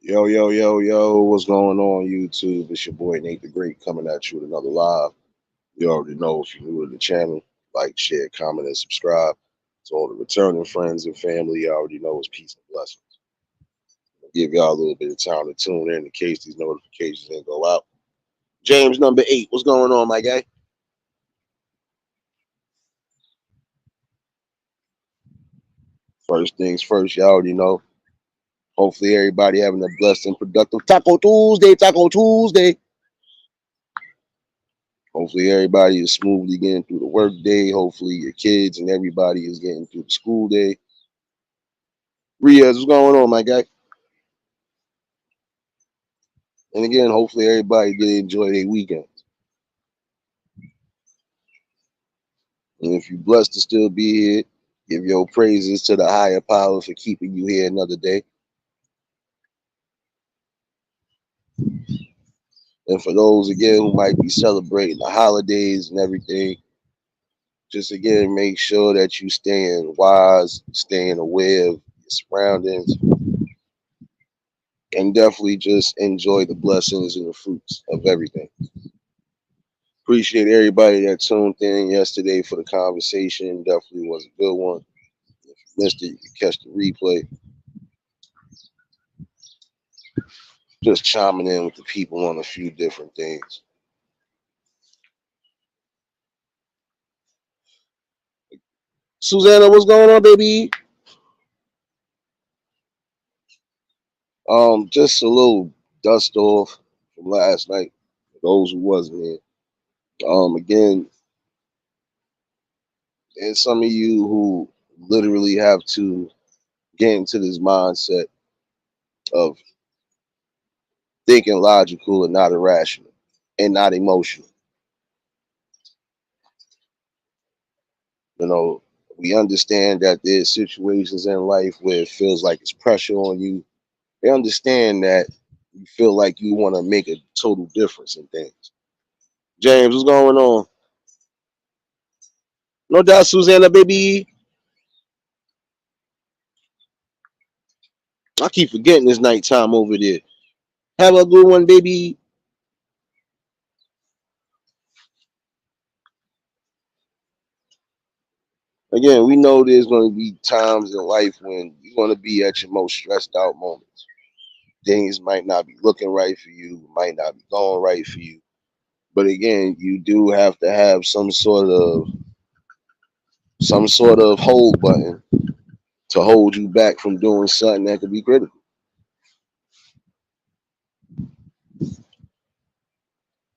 Yo, yo, yo, yo, what's going on, YouTube? It's your boy Nate the Great coming at you with another live. You already know if you're new to the channel, like, share, comment, and subscribe. To all the returning friends and family, you already know it's peace and blessings. I'll give y'all a little bit of time to tune in case these notifications didn't go out. James number 8, what's going on, my guy? First things first, you already know. Hopefully everybody having a blessed and productive Taco Tuesday, Taco Tuesday. Hopefully everybody is smoothly getting through the work day. Hopefully your kids and everybody is getting through the school day. Riaz, what's going on, my guy? And again, hopefully everybody did enjoy their weekend. And if you're blessed to still be here, give your praises to the higher power for keeping you here another day. And for those again who might be celebrating the holidays and everything, just again make sure that you staying wise, staying aware of your surroundings, and definitely just enjoy the blessings and the fruits of everything. Appreciate everybody that tuned in yesterday for the conversation. Definitely was a good one. If you missed it, you can catch the replay. Just chiming in with the people on a few different things. Susanna, what's going on, baby? Just a little dust off from last night. For those who wasn't here. Again, there's some of you who literally have to get into this mindset of thinking logical and not irrational and not emotional. You know, we understand that there's situations in life where it feels like it's pressure on you. They understand that you feel like you want to make a total difference in things. James, what's going on? No doubt, Susanna, baby. I keep forgetting it's nighttime over there. Have a good one, baby. Again, we know there's going to be times in life when you're going to be at your most stressed out moments. Things might not be looking right for you, might not be going right for you. But again, you do have to have some sort of hold button to hold you back from doing something that could be critical.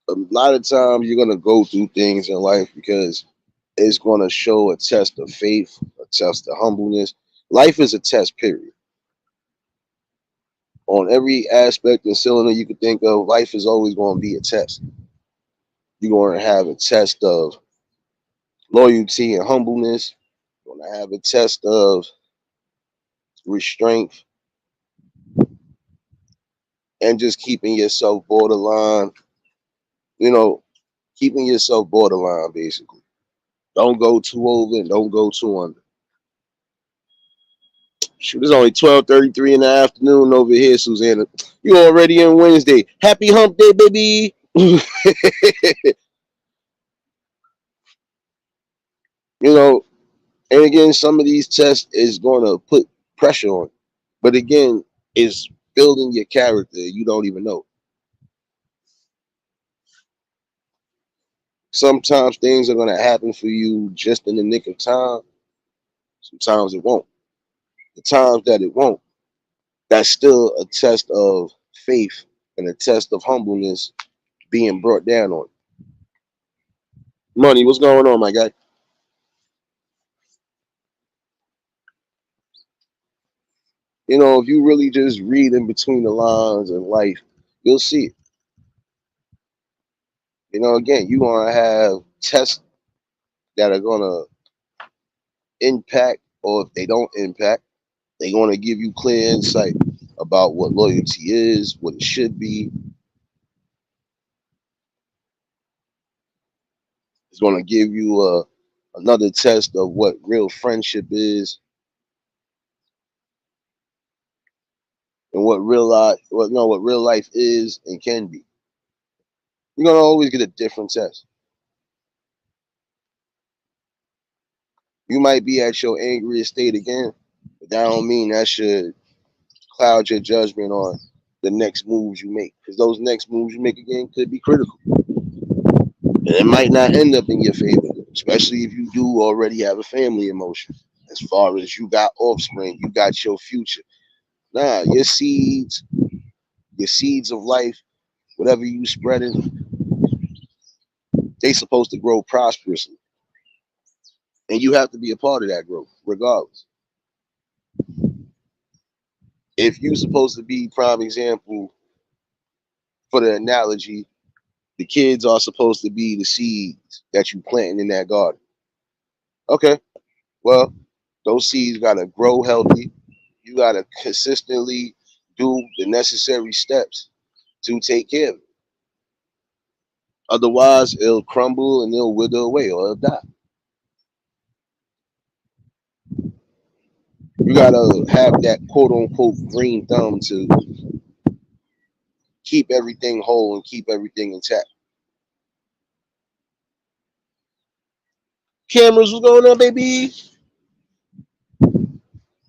A lot of times you're gonna go through things in life because it's gonna show a test of faith, a test of humbleness. Life is a test, period. On every aspect and cylinder you can think of, life is always going to be a test. You're going to have a test of loyalty and humbleness. You're going to have a test of restraint and just keeping yourself borderline, you know, keeping yourself borderline basically. Don't go too over and don't go too under. Shoot, it's only 12:33 in the afternoon over here, Susanna. You already in Wednesday. Happy hump day, baby. you know, and again, some of these tests is going to put pressure on. But again, it's building your character. You don't even know. Sometimes things are going to happen for you just in the nick of time. Sometimes it won't. The times that it won't, that's still a test of faith and a test of humbleness being brought down on. Money, what's going on, my guy? If you really just read in between the lines of life, you'll see it. Again, you're going to have tests that are going to impact, or if they don't impact, they're going to give you clear insight about what loyalty is, what it should be. It's going to give you another test of what real friendship is. and what real life is and can be. You're gonna always get a different test. You might be at your angriest state again, but that don't mean that should cloud your judgment on the next moves you make. Because those next moves you make again could be critical. And it might not end up in your favor, especially if you do already have a family emotion. As far as you got offspring, you got your future. Nah, your seeds of life, whatever you spreading, they supposed to grow prosperously. And you have to be a part of that growth, regardless. If you're supposed to be prime example for the analogy, the kids are supposed to be the seeds that you planting in that garden. Okay, well, those seeds gotta grow healthy. You gotta consistently do the necessary steps to take care of it. Otherwise, it'll crumble and it'll wither away or it'll die. You gotta have that quote unquote green thumb to keep everything whole and keep everything intact. Cameras, what's going on, baby?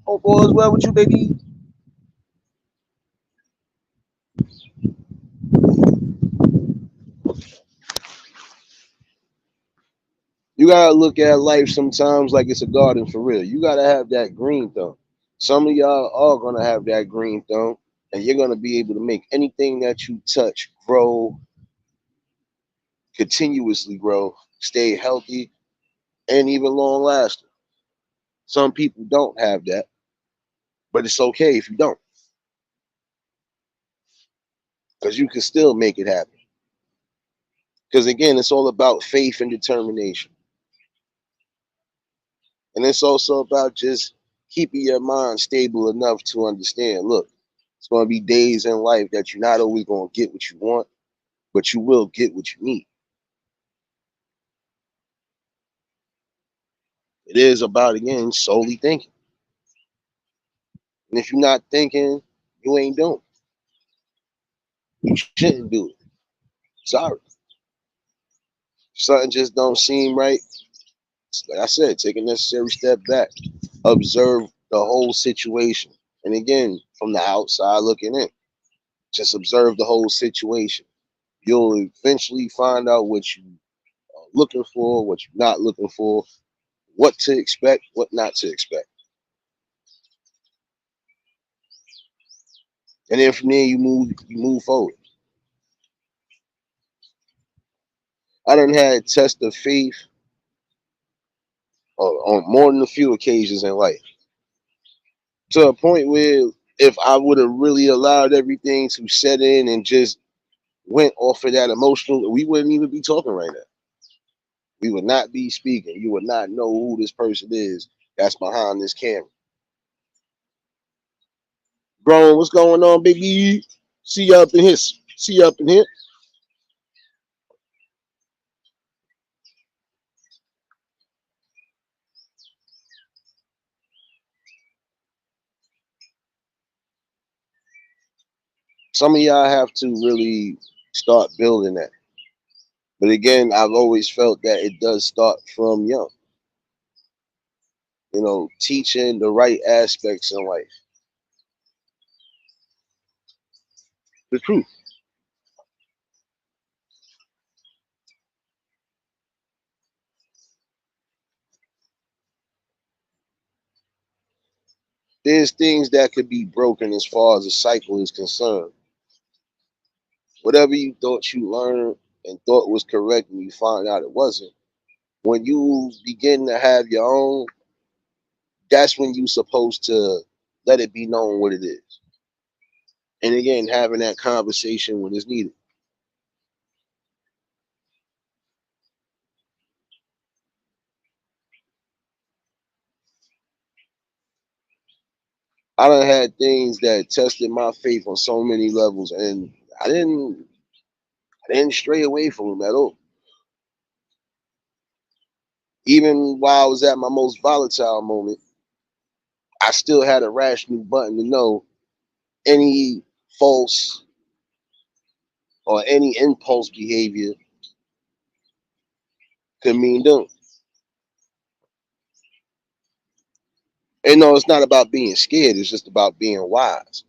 Oh, boys, well with you, baby? You gotta look at life sometimes like it's a garden for real. You gotta have that green thumb. Some of y'all are gonna have that green thumb, and you're gonna be able to make anything that you touch grow, continuously grow, stay healthy, and even long lasting. Some people don't have that, but it's okay if you don't, because you can still make it happen. Because again, it's all about faith and determination. And it's also about just keeping your mind stable enough to understand, look, it's going to be days in life that you're not always going to get what you want, but you will get what you need. It is about, again, solely thinking. And if you're not thinking, you ain't doing it. You shouldn't do it. Sorry. Something just don't seem right. Like I said, take a necessary step back. Observe the whole situation. And again, from the outside looking in, just observe the whole situation. You'll eventually find out what you are looking for, what you're not looking for, what to expect, what not to expect. And then from there you move forward. I done had tests of faith on more than a few occasions in life. To a point where if I would have really allowed everything to set in and just went off of that emotional, we wouldn't even be talking right now. We would not be speaking. You would not know who this person is that's behind this camera. Grown, what's going on, baby? See you up in here. See you up in here. Some of y'all have to really start building that. But again, I've always felt that it does start from young. Teaching the right aspects in life. The truth. There's things that could be broken as far as the cycle is concerned. Whatever you thought you learned and thought was correct and you find out it wasn't, when you begin to have your own, that's when you're supposed to let it be known what it is. And again, having that conversation when it's needed. I done had things that tested my faith on so many levels, and I didn't I didn't stray away from them at all. Even while I was at my most volatile moment, I still had a rational button to know any false or any impulse behavior could mean doom. And no, it's not about being scared. It's just about being wise.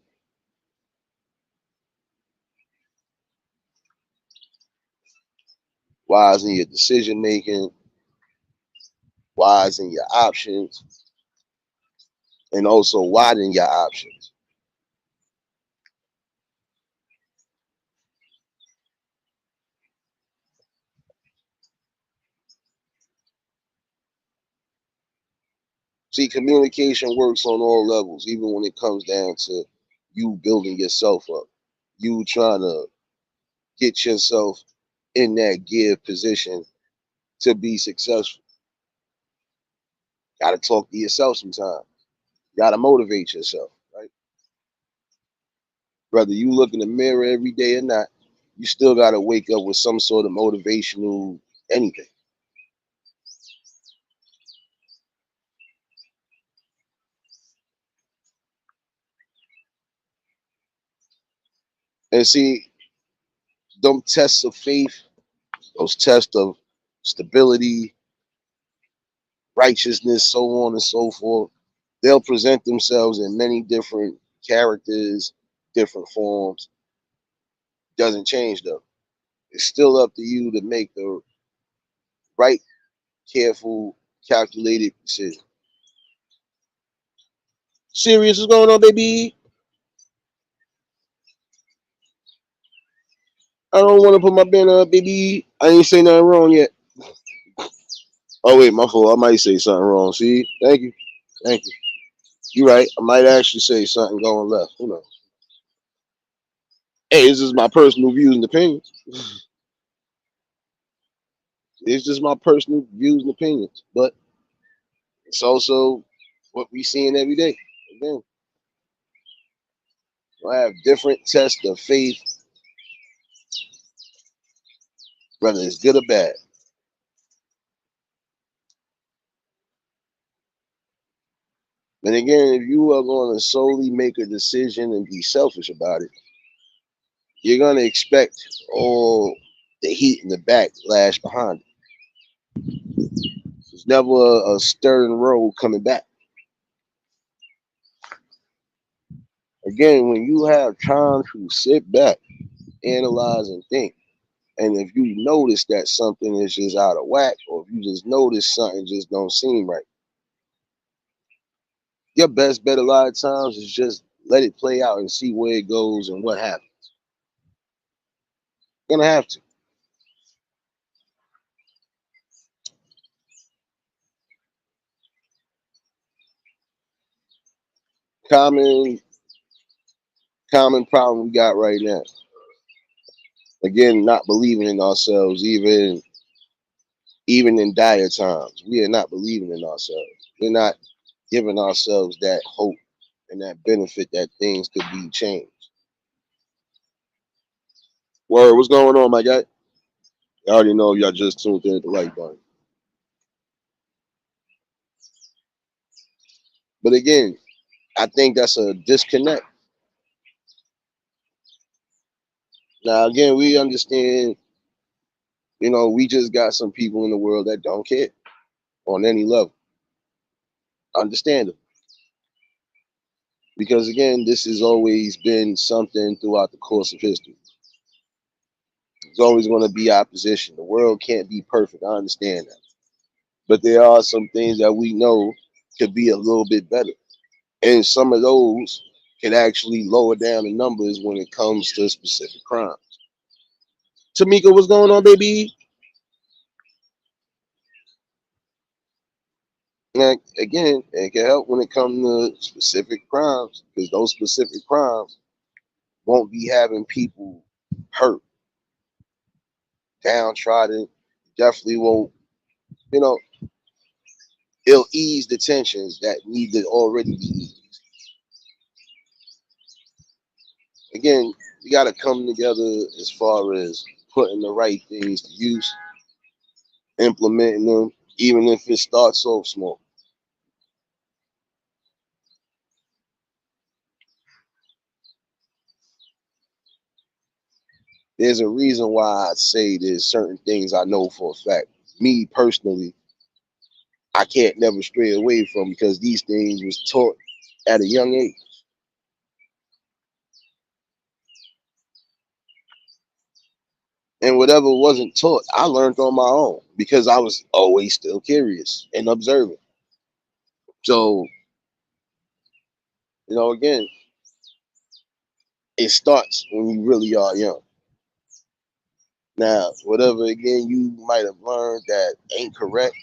Wise in your decision making, wise in your options, and also widen your options. See, communication works on all levels, even when it comes down to you building yourself up, you trying to get yourself in that gear position to be successful. Got to talk to yourself sometimes. Got to motivate yourself, right? Whether you look in the mirror every day or not, you still got to wake up with some sort of motivational anything. And see, them tests of faith, those tests of stability, righteousness, so on and so forth, they'll present themselves in many different characters, different forms. Doesn't change though. It's still up to you to make the right, careful, calculated decision. Serious, what's going on, baby? I don't want to put my banner up, baby. I ain't say nothing wrong yet. Oh wait, my fault. I might say something wrong. See, thank you, thank you. You're right. I might actually say something going left. Who knows? Hey, this is my personal views and opinions. It's just my personal views and opinions, but it's also what we seeing every day. Again, I have different tests of faith, whether it's good or bad. And again, if you are going to solely make a decision and be selfish about it, you're going to expect all the heat and the backlash behind it. There's never a stern road coming back. Again, when you have time to sit back, analyze, and think, and if you notice that something is just out of whack, or if you just notice something just don't seem right, your best bet a lot of times is just let it play out and see where it goes and what happens. You're gonna have to. Common common problem we got right now. Again, not believing in ourselves, even in dire times. We are not believing in ourselves. We're not giving ourselves that hope and that benefit that things could be changed. Word, what's going on, my guy? I already know y'all just tuned in at the like button. But again, I think that's a disconnect. Now, again, we understand, we just got some people in the world that don't care on any level. Understandable. Because again, this has always been something throughout the course of history. There's always going to be opposition. The world can't be perfect. I understand that. But there are some things that we know could be a little bit better. And some of those can actually lower down the numbers when it comes to specific crimes. Tamika, what's going on, baby? And again, it can help when it comes to specific crimes because those specific crimes won't be having people hurt, downtrodden. Definitely won't, you know, it'll ease the tensions that need to already be eased. Again, we got to come together as far as putting the right things to use, implementing them, even if it starts off small. There's a reason why I say there's certain things I know for a fact. Me personally, I can't never stray away from because these things was taught at a young age. And whatever wasn't taught, I learned on my own because I was always still curious and observant. So, again, it starts when you really are young. Now, whatever again you might have learned that ain't correct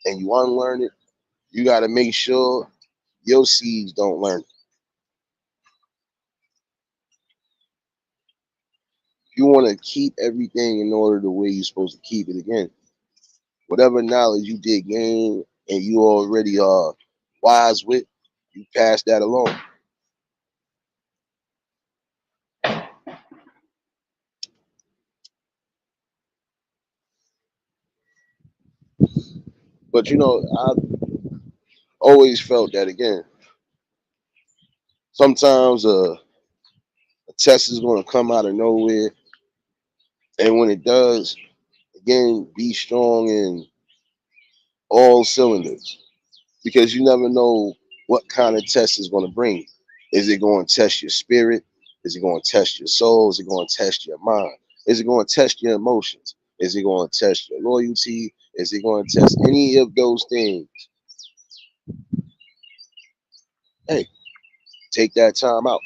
and you unlearn it, you got to make sure your seeds don't learn it. You want to keep everything in order the way you're supposed to keep it again. Whatever knowledge you did gain and you already are wise with, you pass that along. But I've always felt that again. Sometimes a test is going to come out of nowhere, and when it does, again, be strong in all cylinders because you never know what kind of test is going to bring. Is it going to test your spirit? Is it going to test your soul? Is it going to test your mind? Is it going to test your emotions? Is it going to test your loyalty? Is it going to test any of those things? Hey, take that time out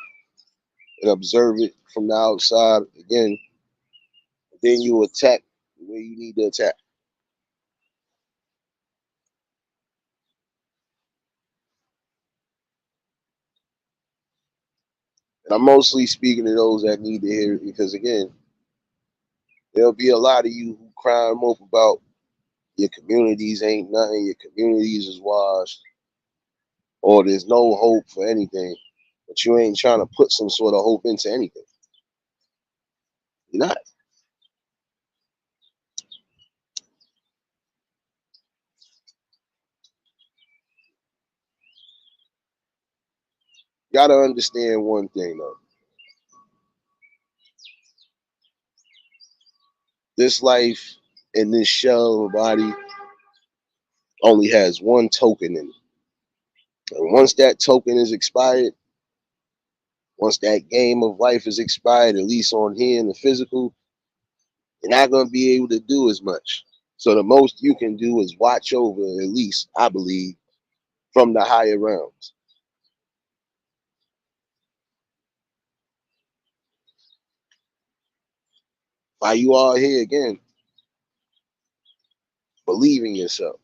and observe it from the outside again. Then you attack the way you need to attack. And I'm mostly speaking to those that need to hear it because, again, there'll be a lot of you who cry and mope about your communities ain't nothing, your communities is washed, or there's no hope for anything, but you ain't trying to put some sort of hope into anything. You're not. You gotta understand one thing though. This life in this shell of a body only has one token in it. And once that token is expired, once that game of life is expired, at least on here in the physical, you're not gonna be able to do as much. So the most you can do is watch over, at least I believe, from the higher realms. While you are here again, believe in yourself.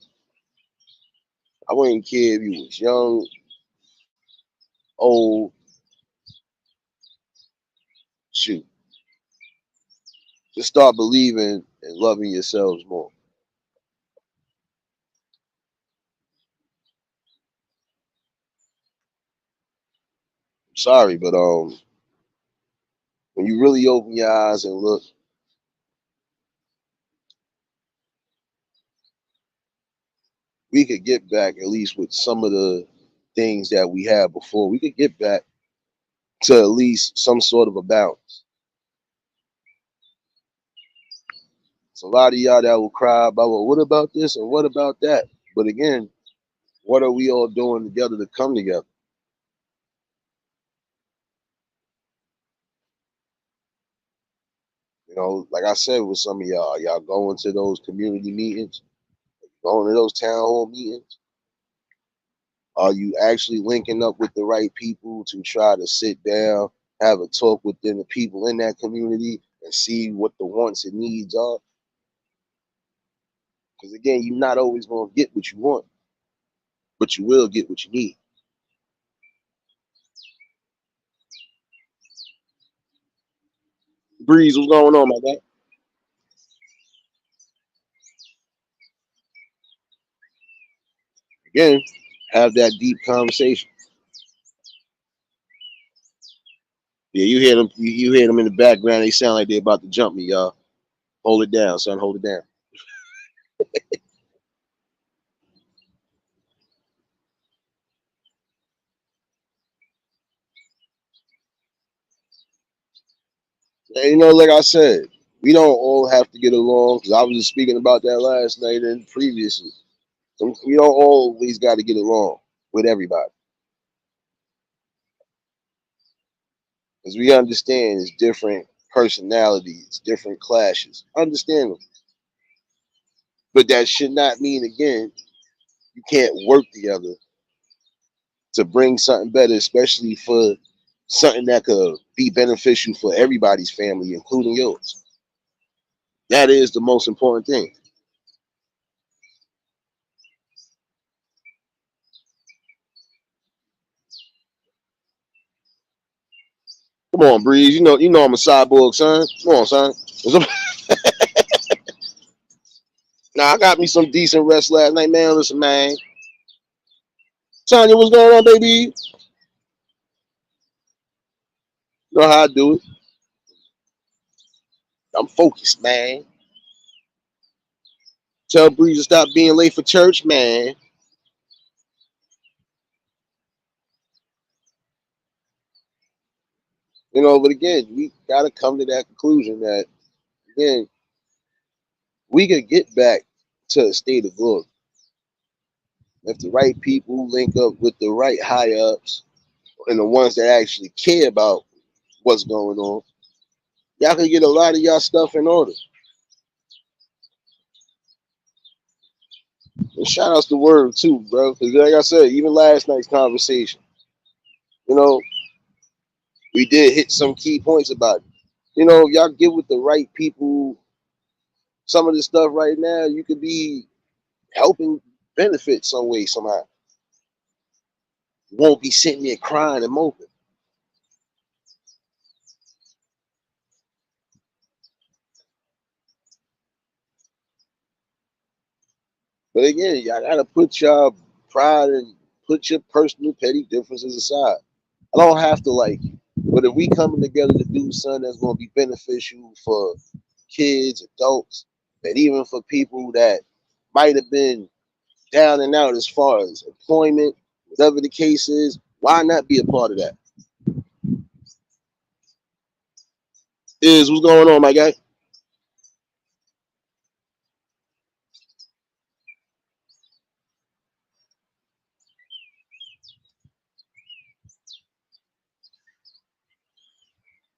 I wouldn't care if you was young, old, shoot. Just start believing and loving yourselves more. Sorry, but when you really open your eyes and look, we could get back at least with some of the things that we had before. We could get back to at least some sort of a balance. It's a lot of y'all that will cry about, well, what about this and what about that? But again, what are we all doing together to come together? Like I said with some of y'all going to those community meetings, going to those town hall meetings. Are you actually linking up with the right people to try to sit down, have a talk within the people in that community and see what the wants and needs are? Because again, you're not always going to get what you want, but you will get what you need. Breeze, what's going on, my guy? Again, have that deep conversation. Yeah, you hear them. You hear them in the background. They sound like they're about to jump me, y'all. Hold it down, son. Hold it down. And, like I said, we don't all have to get along because I was just speaking about that last night and previously. We don't always got to get along with everybody because we understand it's different personalities, different clashes. Understandable. But that should not mean, again, you can't work together to bring something better, especially for something that could be beneficial for everybody's family, including yours. That is the most important thing. Come on, Breeze. You know I'm a cyborg, son. Come on, son. Now I got me some decent rest last night, man. Listen, man. Tanya, what's going on, baby? You know how I do it. I'm focused, man. Tell Breeze to stop being late for church, man. But again, we gotta come to that conclusion that again, we could get back to a state of glory if the right people link up with the right high ups and the ones that actually care about what's going on. Y'all can get a lot of y'all stuff in order. And shout outs to Word too, bro. Because like I said, even last night's conversation, you know, we did hit some key points about it. Y'all get with the right people. Some of the stuff right now, you could be helping benefit some way, somehow. You won't be sitting there crying and moping. But again, y'all gotta put y'all pride and put your personal petty differences aside. I don't have to like you. But if we coming together to do something that's gonna be beneficial for kids, adults, and even for people that might have been down and out as far as employment, whatever the case is, why not be a part of that? Is what's going on, my guy?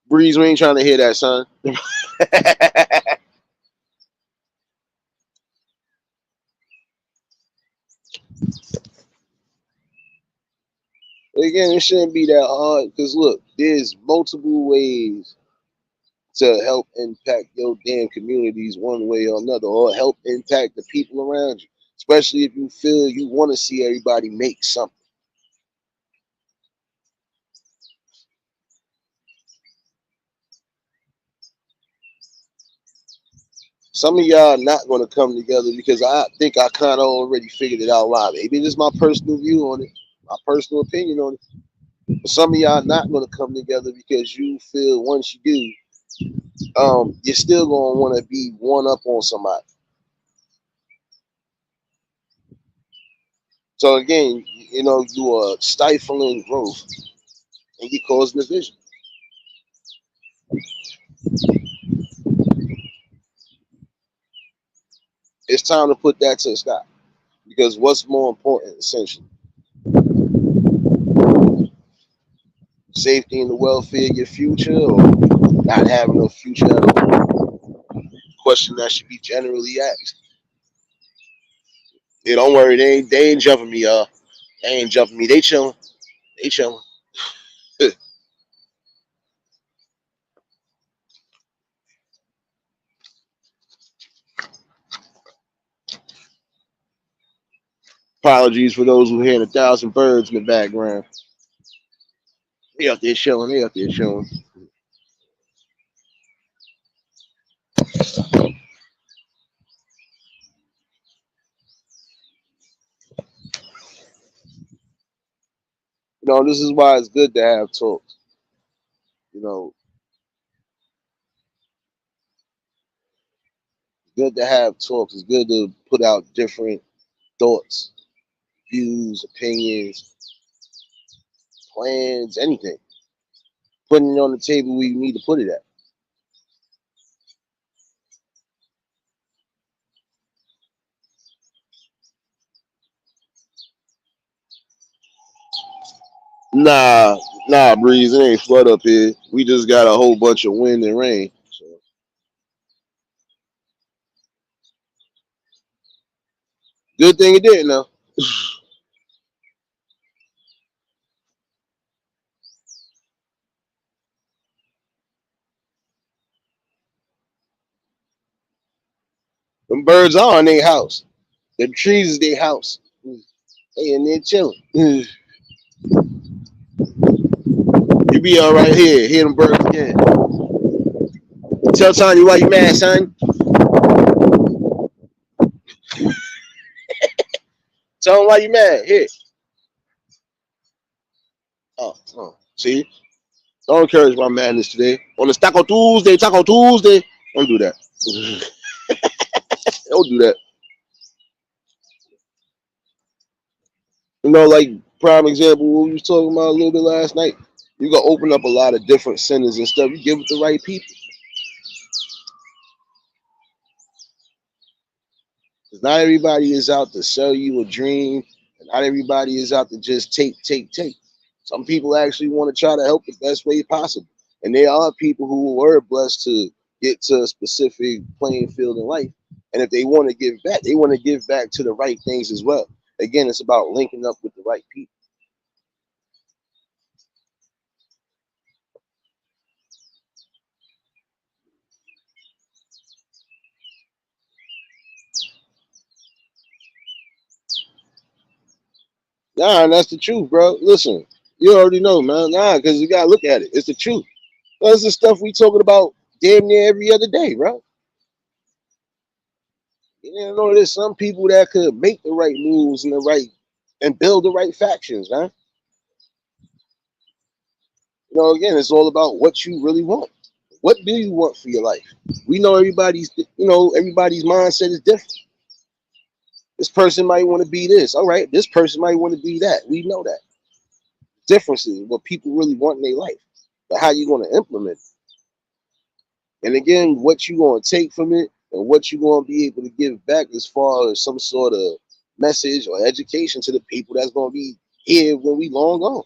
Breeze, we ain't trying to hear that, son. Again, it shouldn't be that hard because look, there's multiple ways to help impact your damn communities one way or another, or help impact the people around you. Especially if you feel you want to see everybody make something. Some of y'all not going to come together because I think I kind of already figured it out live. Maybe this is my personal view on it, my personal opinion on it. But some of y'all not going to come together because you feel once you do, you're still going to want to be one up on somebody. So again, you are stifling growth and you're causing division. It's time to put that to a stop because what's more important, essentially, safety and the welfare of your future, or not having a future at all? Question that should be generally asked. Yeah, don't worry, they ain't jumping me, y'all. They ain't jumping me. They chilling. They chilling. Apologies for those who hear 1,000 birds in the background. They out there chilling. They out there chilling. This is why it's good to have talks. You know, good to have talks. It's good to put out different thoughts, views, opinions, plans, anything. Putting it on the table where you need to put it at. Nah, nah, Breeze, it ain't flood up here. We just got a whole bunch of wind and rain. So good thing it didn't though. Them birds are in their house. The trees is their house. They in there chilling. You be all right here. Hear them birds again. Tell Tanya why you mad, son. Tell him why you mad. Here. Oh. See? Don't encourage my madness today. On this Taco Tuesday, Taco Tuesday. Don't do that. Don't do that. You know, like prime example, what we was talking about a little bit last night. You can open up a lot of different centers and stuff. You give it to the right people. Because not everybody is out to sell you a dream. And not everybody is out to just take. Some people actually want to try to help the best way possible. And there are people who were blessed to get to a specific playing field in life. And if they want to give back, they want to give back to the right things as well. Again, it's about linking up with the right people. Nah, and that's the truth, bro. Listen, you already know, man. Nah, because you gotta look at it. It's the truth. That's the stuff we talking about damn near every other day, bro. You know, there's some people that could make the right moves and the right and build the right factions, man. You know, again, it's all about what you really want. What do you want for your life? We know everybody's mindset is different. This person might want to be this. All right, this person might want to be that. We know that. Differences, what people really want in their life. But how you going to implement it. And again, what you going to take from it and what you going to be able to give back as far as some sort of message or education to the people that's going to be here when we long gone.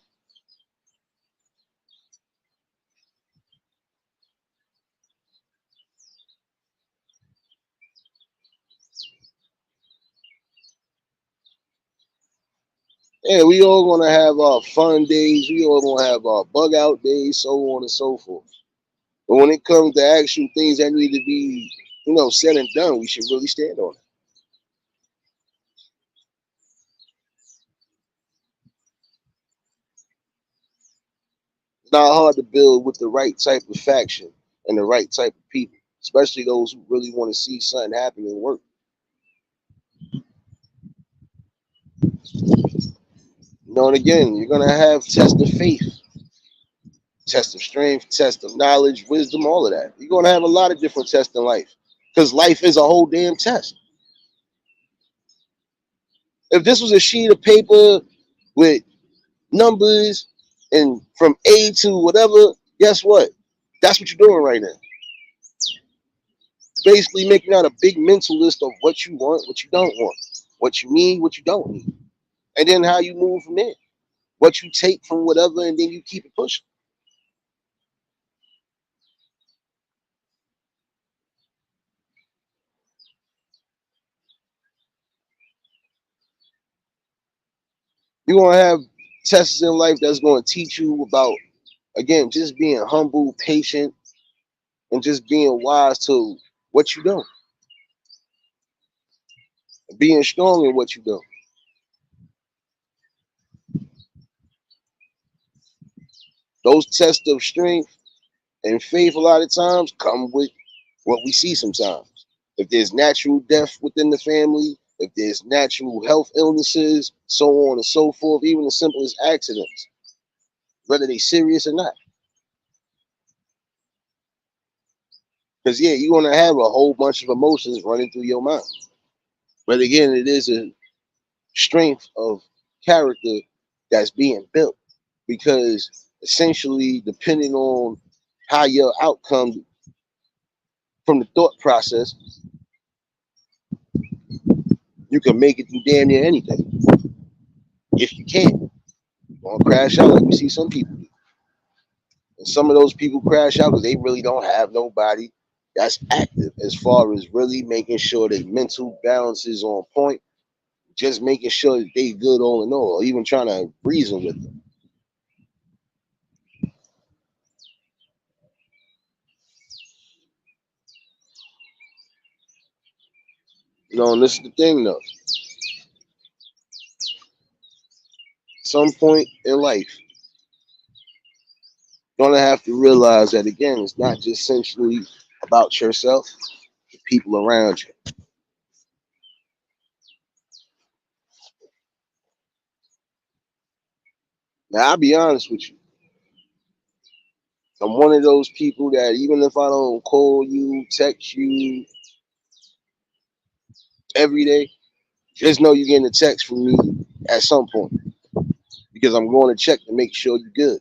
Yeah, we all going to have our fun days. We all going to have our bug out days, so on and so forth. But when it comes to actual things that need to be, said and done, we should really stand on it. It's not hard to build with the right type of faction and the right type of people, especially those who really want to see something happen and work. And again, you're gonna have test of faith, test of strength, test of knowledge, wisdom, all of that. You're gonna have a lot of different tests in life because life is a whole damn test. If this was a sheet of paper with numbers and from A to whatever, guess what? That's what you're doing right now. Basically making out a big mental list of what you want, what you don't want, what you need, what you don't need, and then how you move from there. What you take from whatever, and then you keep it pushing. You're gonna have tests in life that's gonna teach you about, again, just being humble, patient, and just being wise to what you do, being strong in what you do. Those tests of strength and faith a lot of times come with what we see sometimes. If there's natural death within the family, if there's natural health illnesses, so on and so forth, even as simple as accidents, whether they serious or not. Because yeah, you're gonna have a whole bunch of emotions running through your mind. But again, it is a strength of character that's being built. Because essentially, depending on how your outcome from the thought process, you can make it through damn near anything if you can. Gonna crash out like we see some people do. And some of those people crash out because they really don't have nobody that's active as far as really making sure their mental balance is on point, just making sure that they good all in all, or even trying to reason with them. And this is the thing though. Some point in life, you're gonna have to realize that again, it's not just essentially about yourself, the people around you. Now I'll be honest with you. I'm one of those people that even if I don't call you, text you every day, just know you're getting a text from me at some point because I'm going to check to make sure you're good.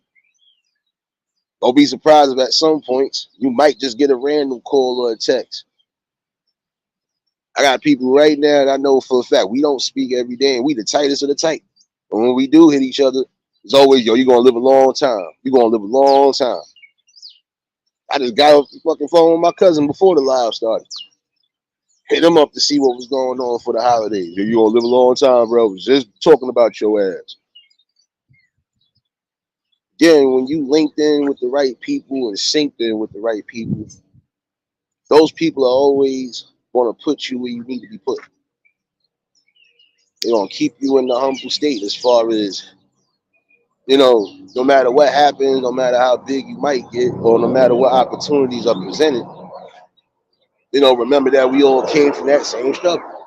Don't be surprised if at some points you might just get a random call or a text. I got people right now that I know for a fact we don't speak every day and we the tightest of the tight. But when we do hit each other, it's always, yo, you're going to live a long time. You're going to live a long time. I just got off the fucking phone with my cousin before the live started. Hit him up to see what was going on for the holidays. You're going to live a long time, bro. Was just talking about your ass. Again, when you linked in with the right people and synced in with the right people, those people are always going to put you where you need to be put. They're going to keep you in the humble state as far as, no matter what happens, no matter how big you might get, or no matter what opportunities are presented, remember that we all came from that same struggle.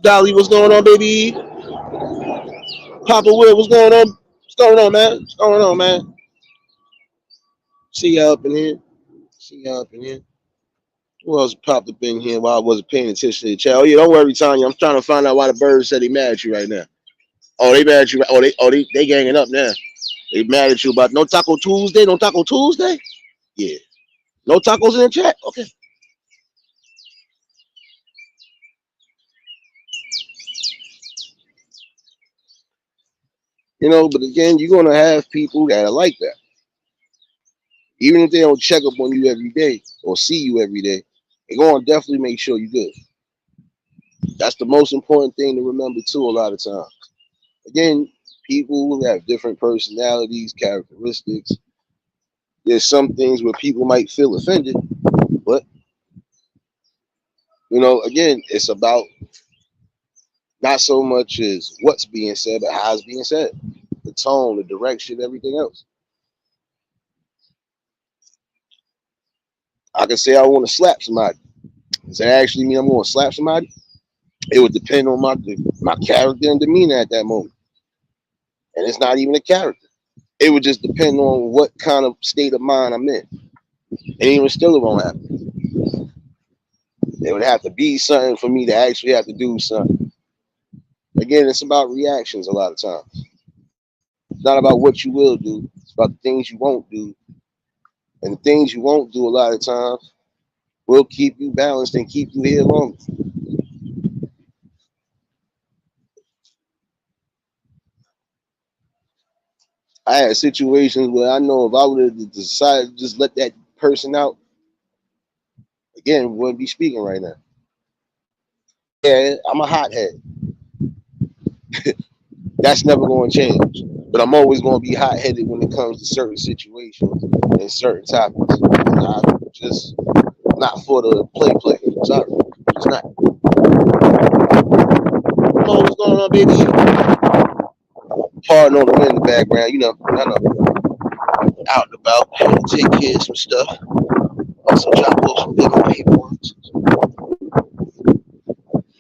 Dolly, what's going on, baby? Papa Will, what's going on? What's going on, man? What's going on, man? See y'all up in here. See y'all up in here. Who else popped up in here while I wasn't paying attention to the chat? Oh yeah, don't worry, Tanya. I'm trying to find out why the birds said they mad at you right now. Oh, they mad at you. Oh, they ganging up now. They mad at you about no Taco Tuesday. No Taco Tuesday. Yeah. No tacos in the chat. Okay. But again, you're gonna have people that are like that. Even if they don't check up on you every day or see you every day, they're gonna definitely make sure you're good. That's the most important thing to remember too. A lot of times, again, people have different personalities, characteristics. There's some things where people might feel offended, but again, it's about not so much as what's being said, but how it's being said, the tone, the direction, everything else. I can say I want to slap somebody. Does that actually mean I'm going to slap somebody? It would depend on my character and demeanor at that moment, and it's not even a character. It would just depend on what kind of state of mind I'm in, and even still, it won't happen. It would have to be something for me to actually have to do something. Again, it's about reactions a lot of times. It's not about what you will do. It's about the things you won't do, and the things you won't do a lot of times will keep you balanced and keep you here longer. I had situations where I know if I would have decided to just let that person out, again, we wouldn't be speaking right now. Yeah, I'm a hothead. That's never going to change. But I'm always going to be hot-headed when it comes to certain situations and certain topics. I'm just not for the play. Sorry, it's not. Oh, what's going on, baby? Pardon on the wind in the background. I know. Out and about, take care of some stuff. Also, drop off some bigger paperwork.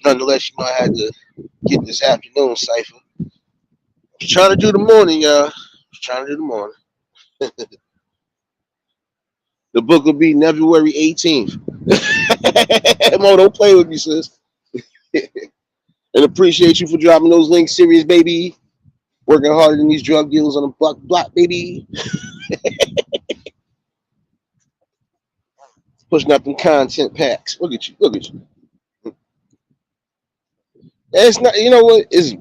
Nonetheless, I had to get this afternoon cipher. I was trying to do the morning, y'all. The book will be February 18th. Mo, don't play with me, sis. And appreciate you for dropping those links, serious baby. Working harder than these drug dealers on the block, baby. Pushing up them content packs. Look at you. It's not. You know what? It's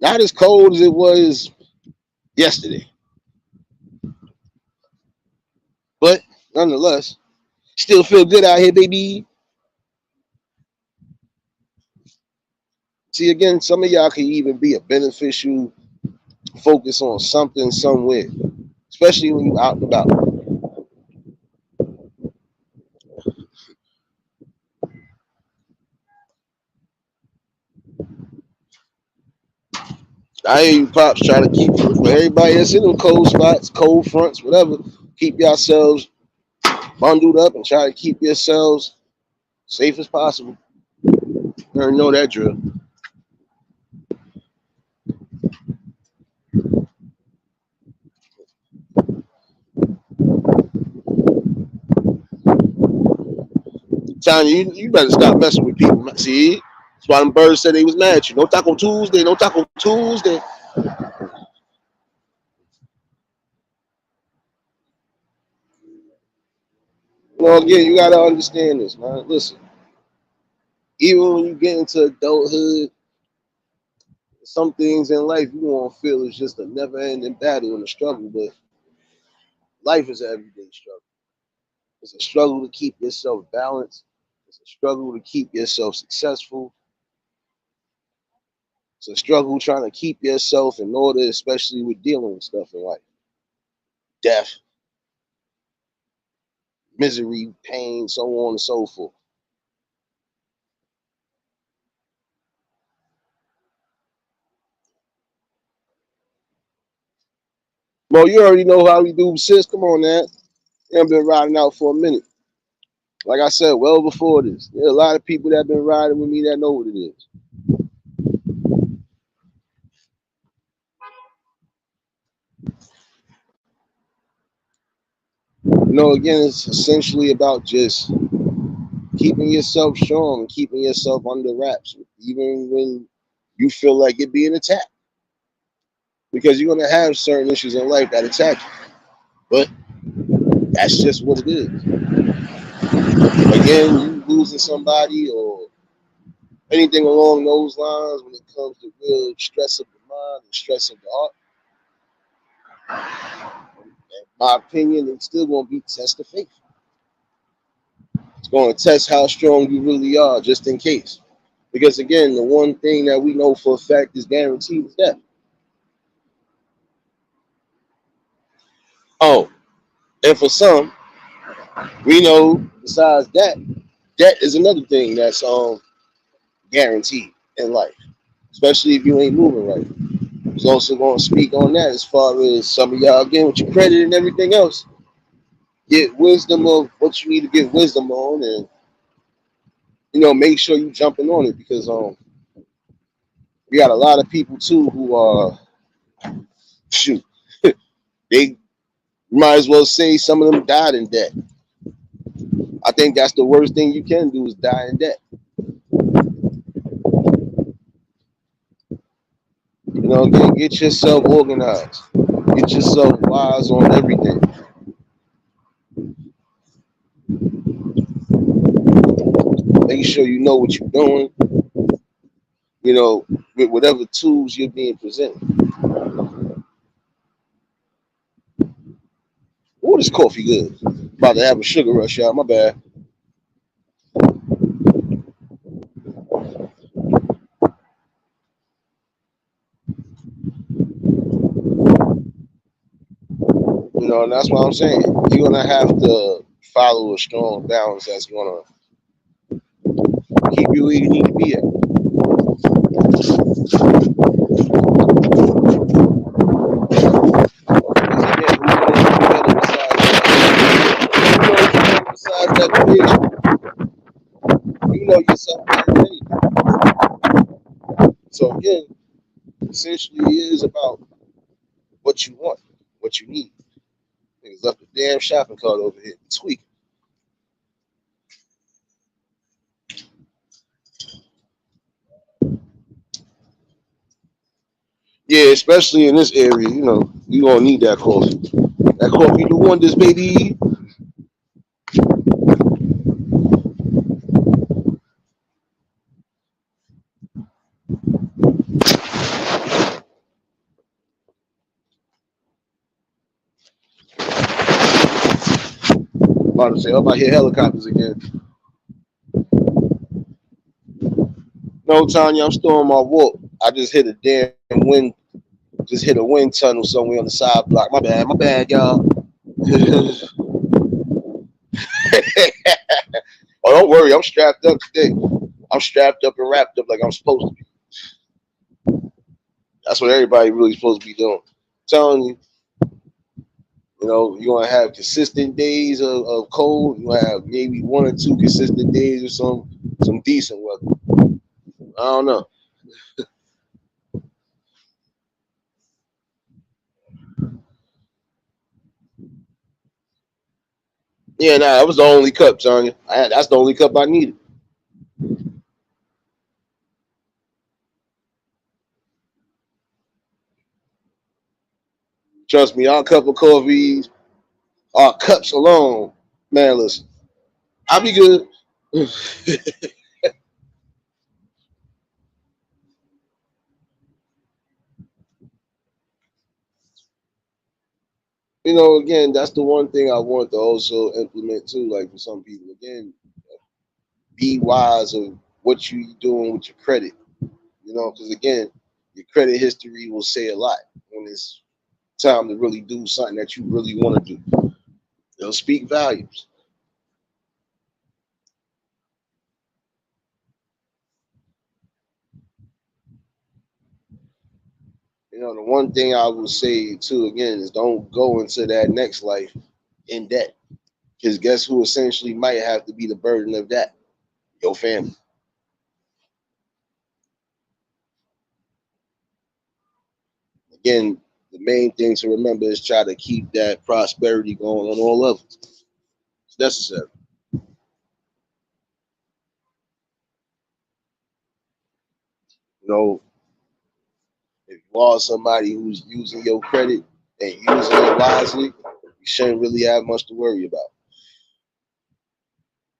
Not as cold as it was yesterday, but nonetheless, still feel good out here, baby. See, again, some of y'all can even be a beneficial focus on something somewhere, especially when you out and about. I hear you, pops, trying to keep for everybody that's in them cold spots, cold fronts, whatever. Keep yourselves bundled up and try to keep yourselves safe as possible. You already know that drill. Tanya, you better stop messing with people. See, that's why them birds said they was mad at you. No Taco Tuesday, no Taco Tuesday. You know, again, you gotta understand this, man. Listen, even when you get into adulthood, some things in life you won't feel is just a never-ending battle and a struggle, but life is an everyday struggle. It's a struggle to keep yourself balanced. It's a struggle to keep yourself successful. It's a struggle trying to keep yourself in order, especially with dealing with stuff in life. Death, misery, pain, so on and so forth. Well, you already know how we do, sis. Come on, man. I've been riding out for a minute. Like I said, well before this. There are a lot of people that have been riding with me that know what it is. You know, again, it's essentially about just keeping yourself strong and keeping yourself under wraps, even when you feel like you're being attacked. Because you're going to have certain issues in life that attack you. But that's just what it is. Again, you losing somebody or anything along those lines when it comes to real stress of the mind and stress of the heart, in my opinion, it's still going to be test of faith. It's going to test how strong you really are, just in case. Because again, the one thing that we know for a fact is guaranteed is death. Oh, and for some, we know besides that, debt is another thing that's guaranteed in life, especially if you ain't moving right. He's also going to speak on that as far as some of y'all again with your credit and everything else. Get wisdom of what you need to get wisdom on, and make sure you jumping on it because we got a lot of people too who are shoot they might as well say some of them died in debt. I think that's the worst thing you can do is die in debt. Again, get yourself organized, get yourself wise on everything. Make sure you know what you're doing. With whatever tools you're being presented. Oh, this coffee good. About to have a sugar rush, y'all. My bad. And that's what I'm saying. You're gonna have to follow a strong balance that's gonna keep you where you need to be at. Besides that creation, you know yourself better than anything. So again, essentially it is about what you want, what you need. Niggas left the damn shopping cart over here. Tweak. Yeah, especially in this area, you gonna need that coffee. That coffee do wonders, baby. About to say, oh, I hear helicopters again. No, Tanya, I'm still on my walk. I just hit a damn wind, just hit a wind tunnel somewhere on the side block. My bad, y'all. Oh, don't worry, I'm strapped up today. I'm strapped up and wrapped up like I'm supposed to be. That's what everybody really supposed to be doing. I'm telling you, you're gonna have consistent days of cold. You're gonna have maybe 1 or 2 consistent days or some decent weather. I don't know. Yeah, nah, that was the only cup, Tanya. That's the only cup I needed. Trust me, our cup of coffees, our cups alone, man. Listen, I'll be good. Again, that's the one thing I want to also implement too. Like for some people, again, be wise of what you doing with your credit. Because again, your credit history will say a lot when it's time to really do something that you really want to do. It'll speak volumes. The one thing I will say too, again, is don't go into that next life in debt. Because guess who essentially might have to be the burden of that? Your family. Again, the main thing to remember is try to keep that prosperity going on all levels. It's necessary. You know, if you are somebody who's using your credit and using it wisely, you shouldn't really have much to worry about.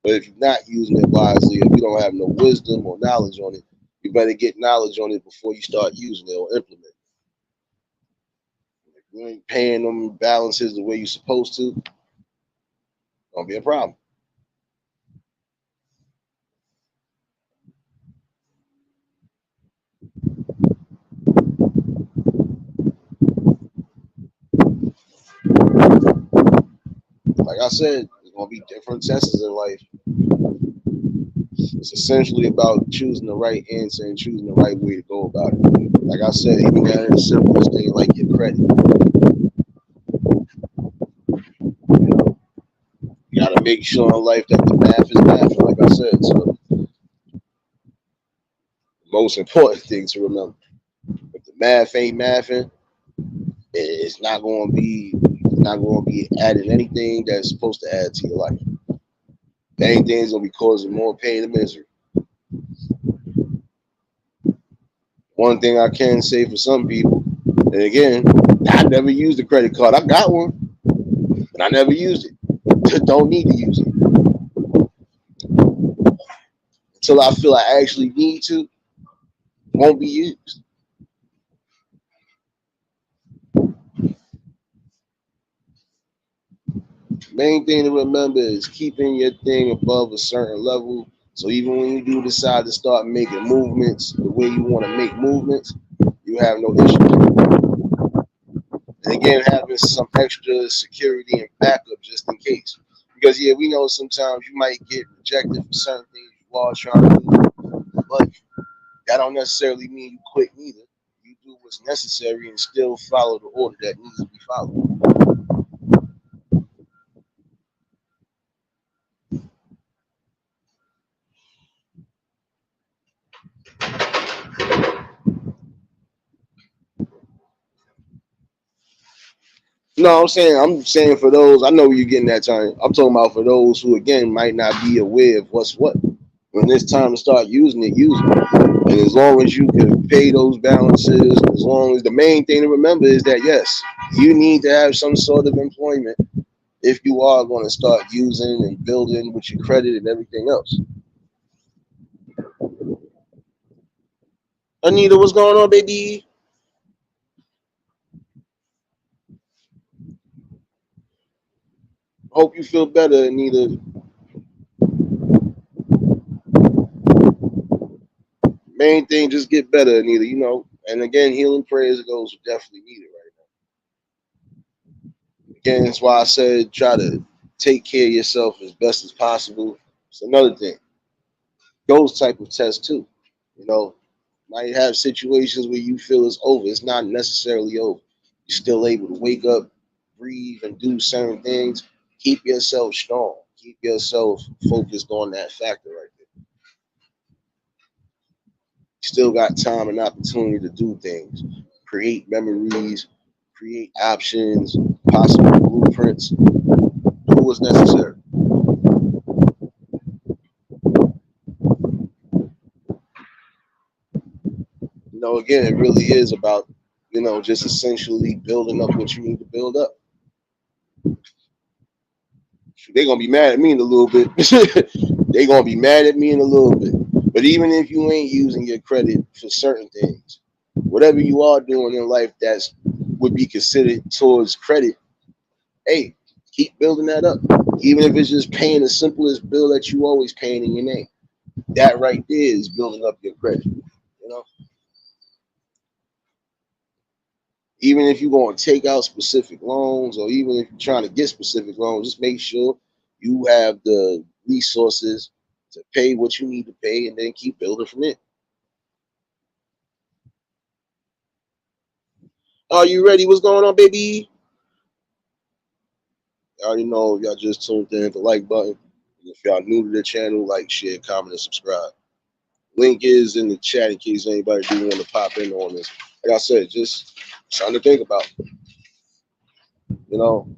But if you're not using it wisely, if you don't have no wisdom or knowledge on it, you better get knowledge on it before you start using it or implement it. If you ain't paying them balances the way you're supposed to, it's gonna be a problem. Like I said, there's gonna be different tests in life. It's essentially about choosing the right answer and choosing the right way to go about it. Like I said, even down to the simplest thing like your credit. You gotta make sure in life that the math is math, like I said. So the most important thing to remember. If the math ain't mathing, it's not gonna be adding anything that's supposed to add to your life. Anything's gonna be causing more pain and misery. One thing I can say for some people, and again, I never used a credit card. I got one, but I never used it. Don't need to use it until I feel I actually need to. It won't be used. Main thing to remember is keeping your thing above a certain level. So even when you do decide to start making movements the way you want to make movements, you have no issues. And again, having some extra security and backup just in case. Because yeah, we know sometimes you might get rejected for certain things you are trying to do, but that don't necessarily mean you quit neither. You do what's necessary and still follow the order that needs to be followed. No, I'm saying for those, I know you're getting that time. I'm talking about for those who again might not be aware of what's what. When it's time to start using it, use it. And as long as you can pay those balances, as long as the main thing to remember is that yes, you need to have some sort of employment if you are going to start using and building with your credit and everything else. Anita, what's going on, baby? Hope you feel better, Anita. Main thing, just get better, Anita. And again, healing prayers goes definitely needed right now. Again, that's why I said try to take care of yourself as best as possible. It's another thing. Those type of tests too. You know, might have situations where you feel it's over. It's not necessarily over. You're still able to wake up, breathe, and do certain things. Keep yourself strong. Keep yourself focused on that factor right there. You still got time and opportunity to do things, create memories, create options, possible blueprints. Do what's necessary. Again, it really is about, just essentially building up what you need to build up. They're gonna be mad at me in a little bit. They're gonna be mad at me in a little bit. But even if you ain't using your credit for certain things, whatever you are doing in life that's would be considered towards credit, hey, keep building that up. Even if it's just paying the simplest bill that you always paying in your name. That right there is building up your credit. You know, even if you're going to take out specific loans, or even if you're trying to get specific loans, just make sure you have the resources to pay what you need to pay, and then keep building from it. Are you ready? What's going on, baby? I already know if y'all just tuned in, the like button. If y'all new to the channel, like, share, comment, and subscribe. Link is in the chat in case anybody do want to pop in on this. Like I said, just something to think about. You know,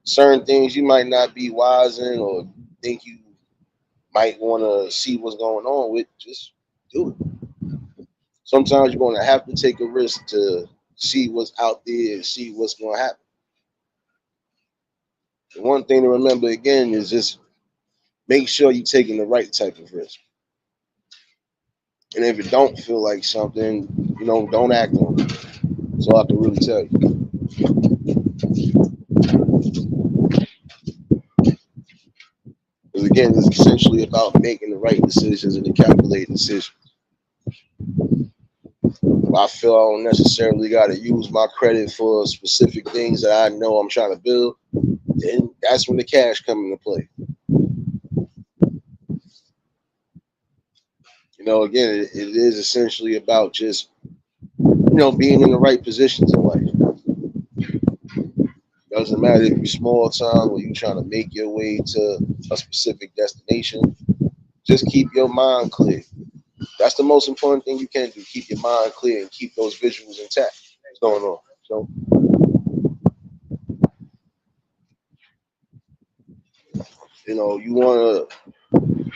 certain things you might not be wise in, or think you might want to see what's going on with, just do it. Sometimes you're going to have to take a risk to see what's out there and see what's going to happen. The one thing to remember again is just make sure you're taking the right type of risk. And if it don't feel like something, don't act on it. That's all I can really tell you. Because again, it's essentially about making the right decisions and the calculated decisions. If I feel I don't necessarily got to use my credit for specific things that I know I'm trying to build, then that's when the cash come into play. Again, it is essentially about just, being in the right positions in life. Doesn't matter if you're small town or you're trying to make your way to a specific destination. Just keep your mind clear. That's the most important thing you can do. Keep your mind clear and keep those visuals intact. What's going on? So,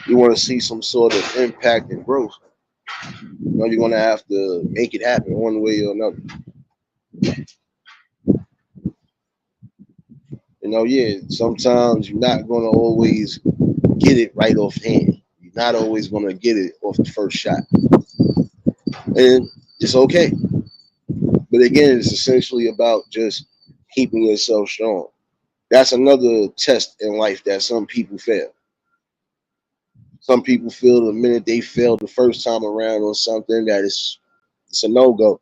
you wanna see some sort of impact and growth. You're gonna have to make it happen one way or another. Yeah, sometimes you're not gonna always get it right off hand. You're not always gonna get it off the first shot. And it's okay. But again, it's essentially about just keeping yourself strong. That's another test in life that some people fail. Some people feel the minute they fail the first time around on something that it's a no-go.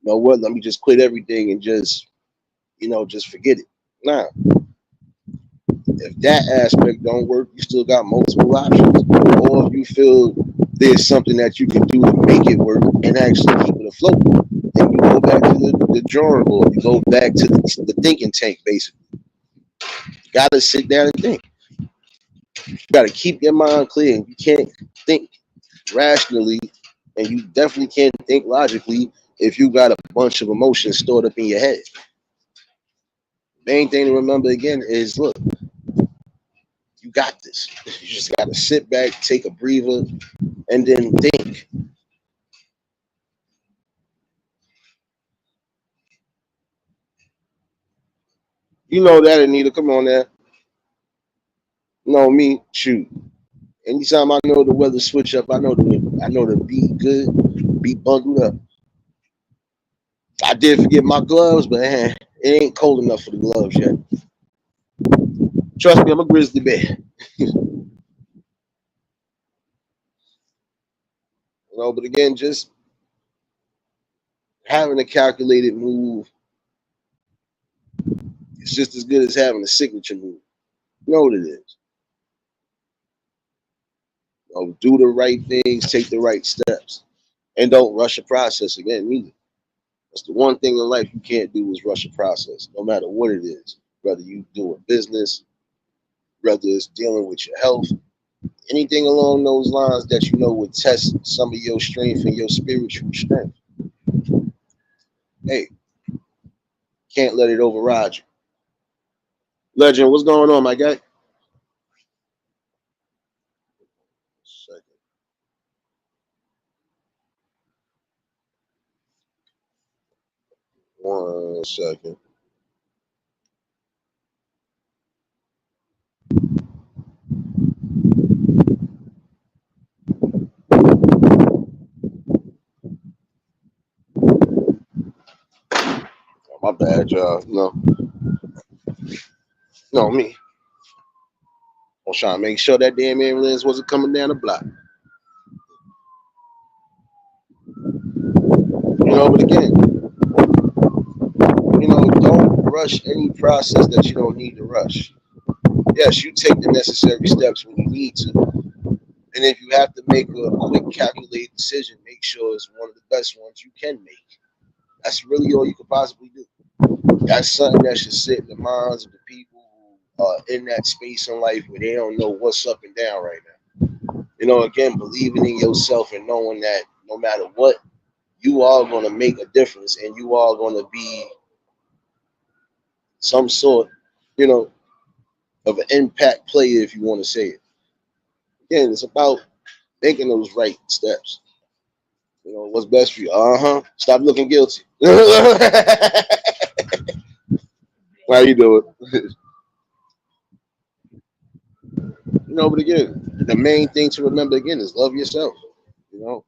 You know what? Let me just quit everything and just forget it. Nah. If that aspect don't work, you still got multiple options. Or if you feel there's something that you can do to make it work and actually keep it afloat, then you go back to the drawing board. You go back to the thinking tank, basically. You got to sit down and think. You got to keep your mind clear. You can't think rationally, and you definitely can't think logically if you got a bunch of emotions stored up in your head. Main thing to remember again is, look, you got this. You just got to sit back, take a breather, and then think. You know that, Anita. Come on there. You know me. Shoot. Anytime I know the weather switch up, I know to be good, be bundled up. I did forget my gloves, but it ain't cold enough for the gloves yet. Trust me, I'm a grizzly bear. But again, just having a calculated move is just as good as having a signature move. You know what it is. Do the right things, take the right steps, and don't rush a process again either. That's the one thing in life you can't do is rush a process, no matter what it is. Whether you do a business, whether it's dealing with your health, anything along those lines that you know would test some of your strength and your spiritual strength. Hey, can't let it override you. Legend, what's going on, my guy? Second. One second. Oh, my bad, y'all. No, me. I'm trying to make sure that damn ambulance wasn't coming down the block. But again, don't rush any process that you don't need to rush. Yes, you take the necessary steps when you need to. And if you have to make a quick calculated decision, make sure it's one of the best ones you can make. That's really all you could possibly do. That's something that should sit in the minds of the people who are in that space in life where they don't know what's up and down right now. Again, believing in yourself and knowing that no matter what, you are going to make a difference and you are going to be some sort, of an impact player, if you want to say it. Again, it's about making those right steps. What's best for you. Stop looking guilty. How you doing? But again, the main thing to remember again is love yourself. You know,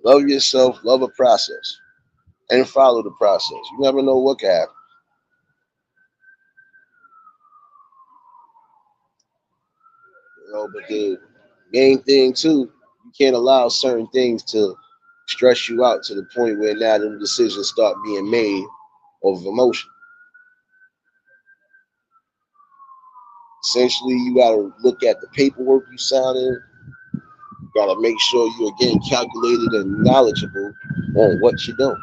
love yourself, love a process, and follow the process. You never know what can happen. But the main thing too, you can't allow certain things to stress you out to the point where now the decisions start being made of emotion. Essentially, you got to look at the paperwork you sign in. You got to make sure you're getting calculated and knowledgeable on what you're doing.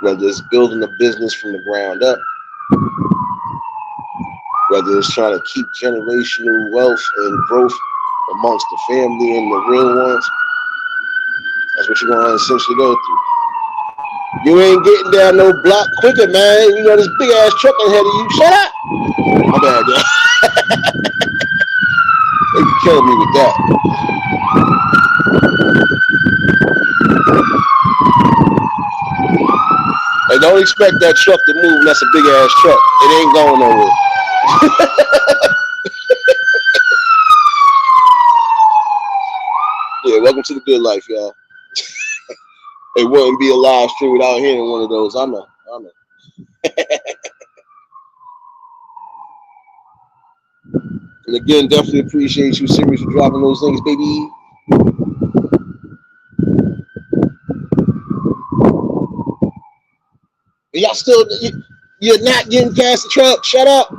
Whether it's building a business from the ground up, whether it's trying to keep generational wealth and growth amongst the family and the real ones, that's what you're going to essentially go through. You ain't getting down no block quicker, man. This big ass truck ahead of you. Shut up! My bad, y'all. They could kill me with that. Hey, don't expect that truck to move. That's a big ass truck. It ain't going nowhere. Yeah, welcome to the good life, y'all. It wouldn't be a live stream without hearing one of those. I know. And again, definitely appreciate you, Sirius, for dropping those links, baby. And y'all still, you're not getting past the truck. Shut up.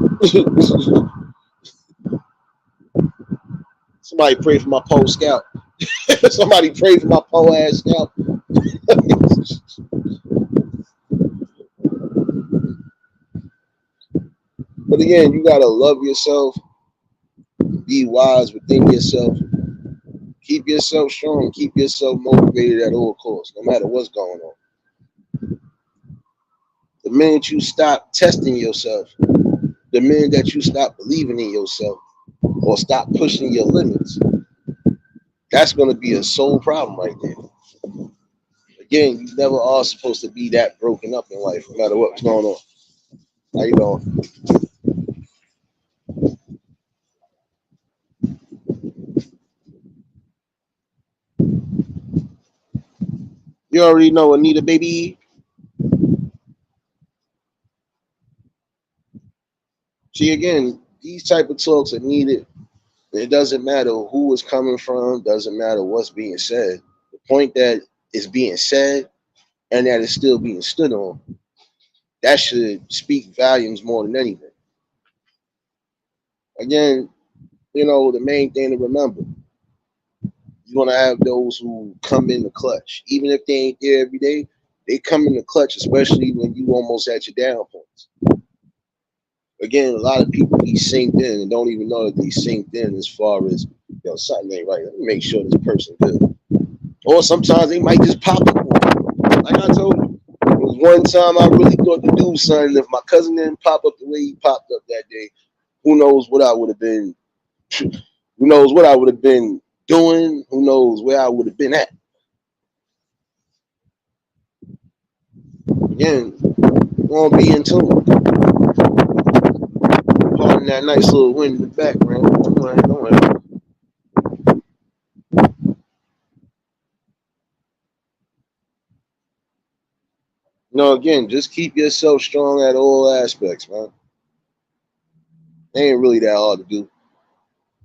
Somebody pray for my pole scout. Somebody pray for my pole ass scout. But again, you gotta love yourself, be wise within yourself, keep yourself strong, keep yourself motivated at all costs, no matter what's going on. The minute you stop testing yourself, the minute that you stop believing in yourself or stop pushing your limits, that's going to be a sole problem right there. Again, you never are supposed to be that broken up in life, no matter what's going on. How you doing? You already know Anita, baby. See, again, these type of talks are needed. It doesn't matter who is coming from, doesn't matter what's being said. The point that is being said and that is still being stood on, that should speak volumes more than anything. Again, the main thing to remember, you're gonna have those who come in the clutch. Even if they ain't there every day, they come in the clutch, especially when you almost at your down points. Again, a lot of people be synced in and don't even know that they synced in as far as, something ain't right. Let me make sure this person good. Or sometimes they might just pop up on. Like I told you, it was one time I really thought to do something. If my cousin didn't pop up the way he popped up that day, who knows what I would have been, who knows what I would have been doing, who knows where I would have been at. Again, we're gonna be in tune. Pardon that nice little wind in the background. Don't again, just keep yourself strong at all aspects, man. It ain't really that hard to do.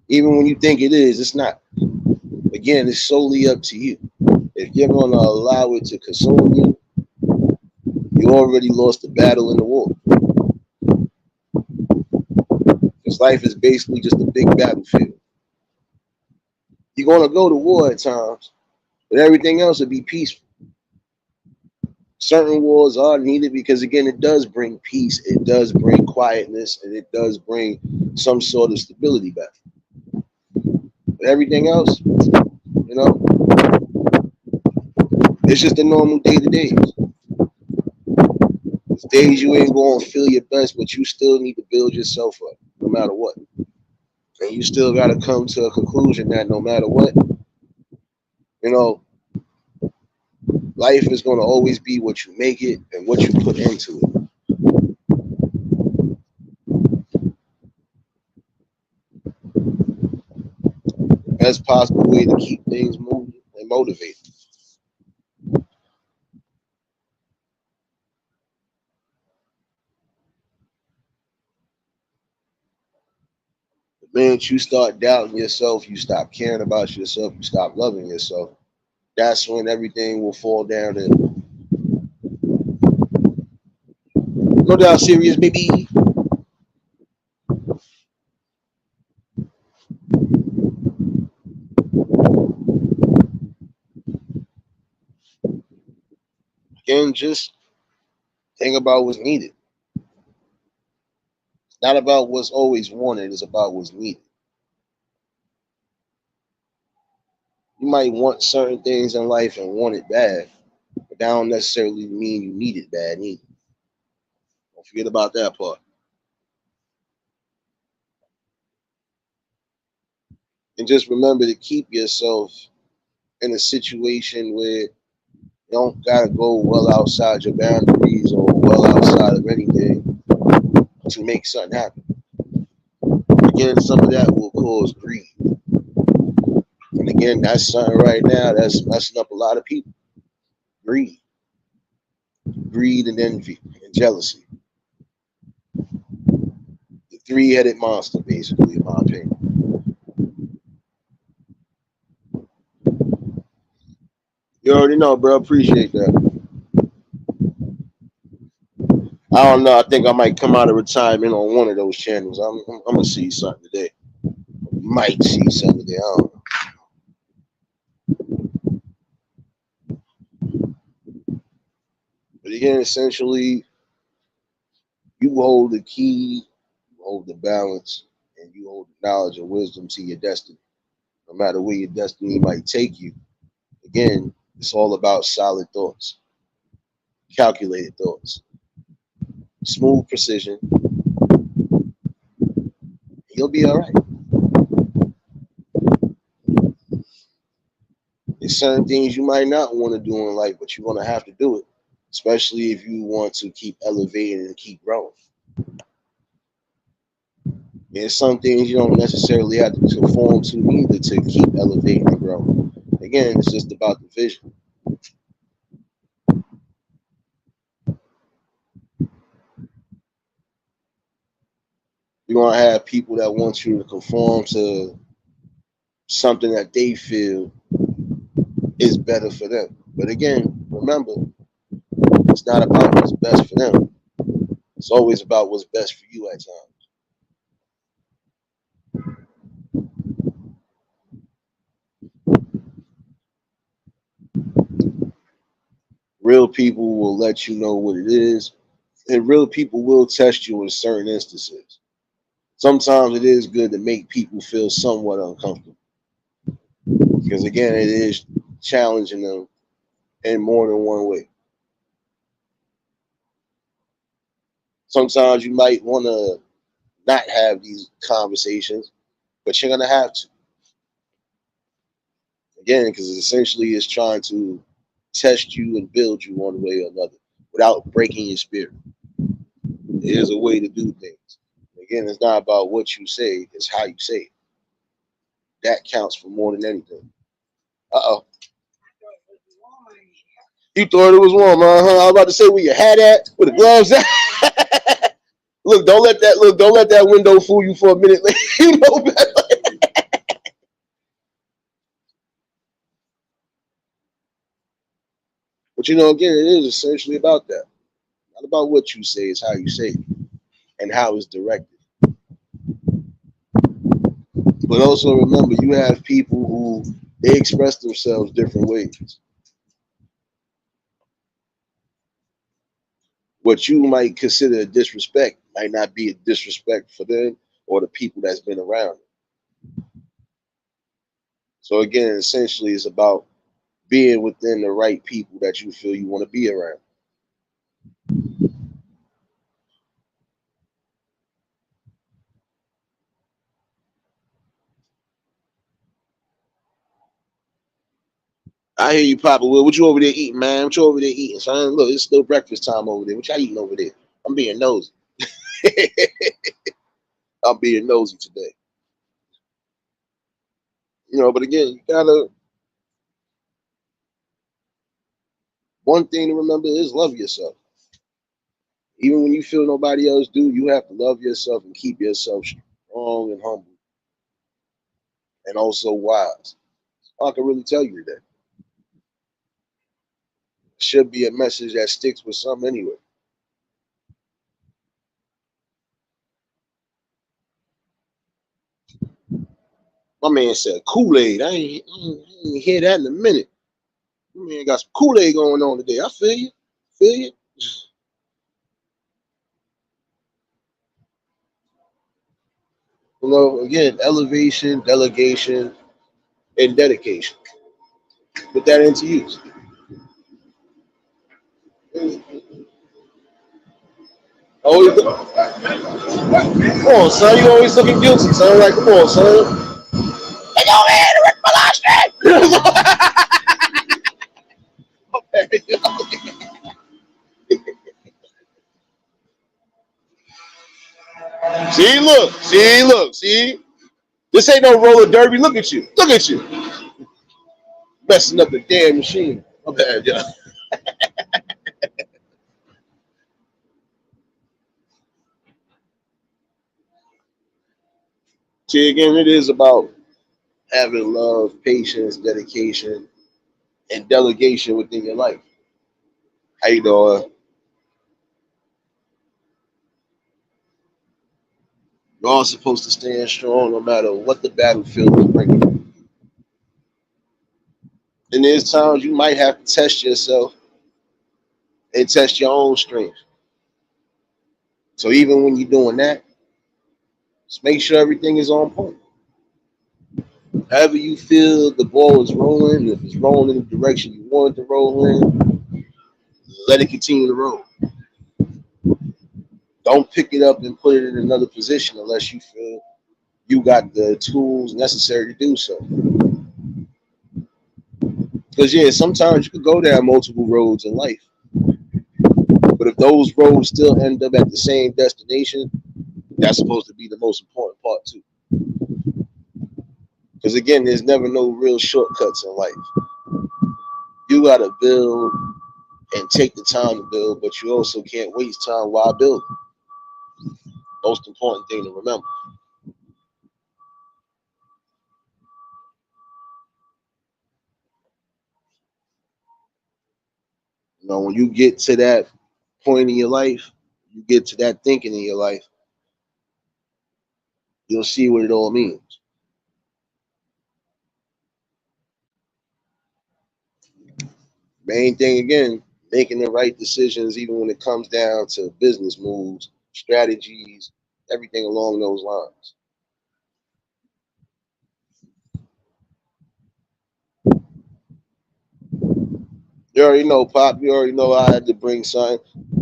Even when you think it is, it's not. Again, it's solely up to you. If you're going to allow it to consume you, you already lost the battle in the war. Because life is basically just a big battlefield. You're going to go to war at times, but everything else will be peaceful. Certain wars are needed because, again, it does bring peace, it does bring quietness, and it does bring some sort of stability back. But everything else, it's just a normal day to day. It's days you ain't going to feel your best, but you still need to build yourself up no matter what. And you still got to come to a conclusion that no matter what, you know, life is going to always be what you make it and what you put into it. The best possible way to keep things moving and motivated. The minute you start doubting yourself, you stop caring about yourself, you stop loving yourself. That's when everything will fall down. And no doubt, serious, baby. Again, just think about what's needed. It's not about what's always wanted, it's about what's needed. You might want certain things in life and want it bad, but that don't necessarily mean you need it bad either. Don't forget about that part. And just remember to keep yourself in a situation where you don't gotta go well outside your boundaries or well outside of anything to make something happen. Again, some of that will cause greed. And again, that's something right now that's messing up a lot of people. Greed. Greed and envy and jealousy. The three-headed monster, basically, in my opinion. You already know, bro. Appreciate that. I don't know. I think I might come out of retirement on one of those channels. I'm gonna see something today. Might see something today. I don't know. But again, essentially, you hold the key, you hold the balance, and you hold the knowledge and wisdom to your destiny. No matter where your destiny might take you. Again, it's all about solid thoughts, calculated thoughts, smooth precision. You'll be all right. There's certain things you might not want to do in life, but you're gonna have to do it, especially if you want to keep elevating and keep growing. There's some things you don't necessarily have to conform to either to keep elevating and growing. Again, it's just about the vision. You're gonna have people that want you to conform to something that they feel is better for them. But again, remember, it's not about what's best for them. It's always about what's best for you at times. Real people will let you know what it is, and real people will test you in certain instances. Sometimes it is good to make people feel somewhat uncomfortable because, again, it is challenging them in more than one way. Sometimes you might want to not have these conversations, but you're going to have to. Again, because essentially it's trying to test you and build you one way or another without breaking your spirit. It is a way to do things. Again, it's not about what you say, it's how you say it. That counts for more than anything. Uh-oh. You thought it was warm, huh? I was about to say where your hat at, where the gloves at. Don't let that window fool you for a minute. You know better. But again, it is essentially about that. Not about what you say, it's how you say it and how it's directed. But also remember, you have people who they express themselves different ways. What you might consider a disrespect might not be a disrespect for them or the people that's been around. So again, essentially, it's about being within the right people that you feel you want to be around. I hear you, Papa. What you over there eating, man? What you over there eating, son? Look, it's still breakfast time over there. What y'all eating over there? I'm being nosy. I'm being nosy today. But again, you gotta. One thing to remember is love yourself. Even when you feel nobody else do, you have to love yourself and keep yourself strong and humble and also wise. I can really tell you that. Should be a message that sticks with some anyway. My man said Kool-Aid. I ain't hear that in a minute. My man got some Kool-Aid going on today. I feel you. Feel you. Again, elevation, delegation, and dedication. Put that into use. Always, come on, son. You always looking guilty, son. Like, come on, son. Take over here to rip my see. This ain't no roller derby. Look at you. Look at you. Messing up the damn machine. My bad, yeah. See, again, it is about having love, patience, dedication, and delegation within your life. How you doing? You're all supposed to stand strong no matter what the battlefield is bringing. And there's times you might have to test yourself and test your own strength. So even when you're doing that, just make sure everything is on point. However you feel the ball is rolling, if it's rolling in the direction you want it to roll in, let it continue to roll. Don't pick it up and put it in another position unless you feel you got the tools necessary to do so. Because yeah, sometimes you could go down multiple roads in life, but if those roads still end up at the same destination, that's supposed to be the most important part too. Because again, there's never no real shortcuts in life. You gotta build and take the time to build, but you also can't waste time while building. Most important thing to remember. You know, when you get to that point in your life, you get to that thinking in your life, you'll see what it all means. Main thing again, making the right decisions, even when it comes down to business moves, strategies, everything along those lines. You already know, Pop. You already know I had to bring something.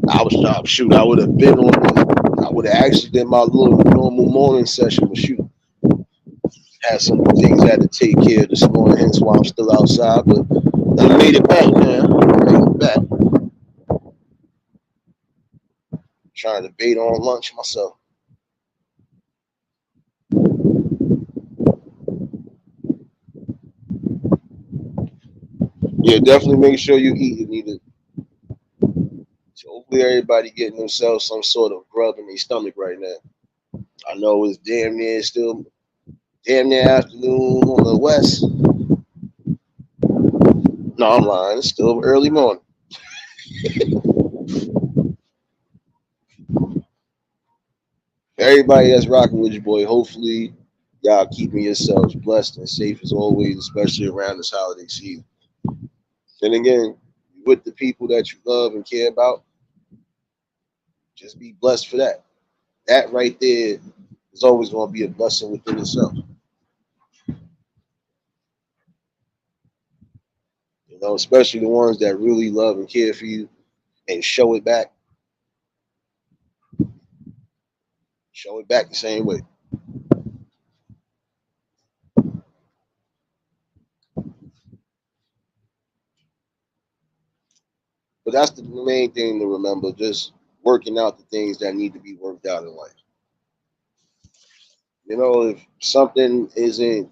I was trying shoot. I would have been on the. I would have actually did my little normal morning session, but shoot, had some things I had to take care of this morning. Hence why I'm still outside. But I made it back, man. I made it back. Trying to bait on lunch myself. Yeah, definitely make sure you eat. You need to. So hopefully everybody getting themselves some sort of grub in their stomach right now. I know it's damn near afternoon on the west. No, I'm lying. It's still early morning. Everybody that's rocking with your boy, hopefully y'all keeping yourselves blessed and safe as always, especially around this holiday season. Then again, with the people that you love and care about, just be blessed for that. That right there is always going to be a blessing within itself. You know, especially the ones that really love and care for you and show it back the same way. But that's the main thing to remember, just working out the things that need to be worked out in life. You know, if something isn't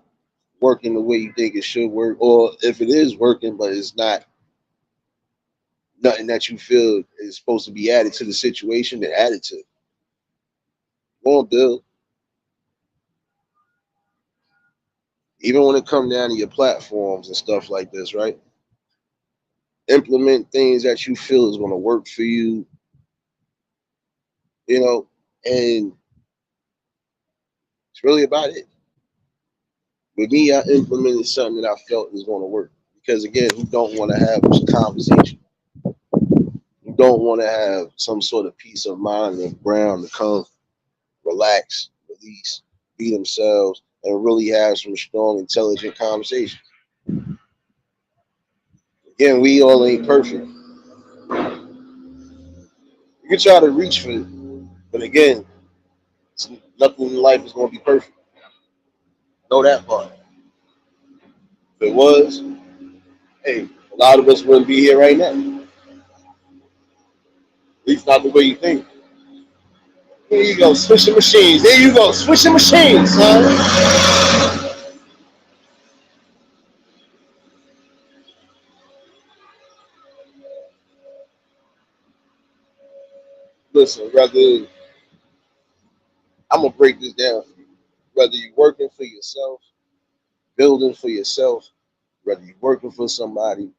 working the way you think it should work, or if it is working but it's not nothing that you feel is supposed to be added to the situation, then add it to it. Go on, Bill. Even when it comes down to your platforms and stuff like this, right? Implement things that you feel is going to work for you, you know, and it's really about it. With me, I implemented something that I felt was going to work. Because again, who don't want to have a conversation? Who don't want to have some sort of peace of mind and ground to come, relax, release, be themselves, and really have some strong, intelligent conversations. Again, we all ain't perfect. You can try to reach for it, but again, nothing in life is going to be perfect. Know that part. If it was, hey, a lot of us wouldn't be here right now. At least not the way you think. There you go, switching machines. There you go, switching machines, son. Listen, whether I'm gonna break this down for you. Whether you're working for yourself, building for yourself, whether you're working for somebody,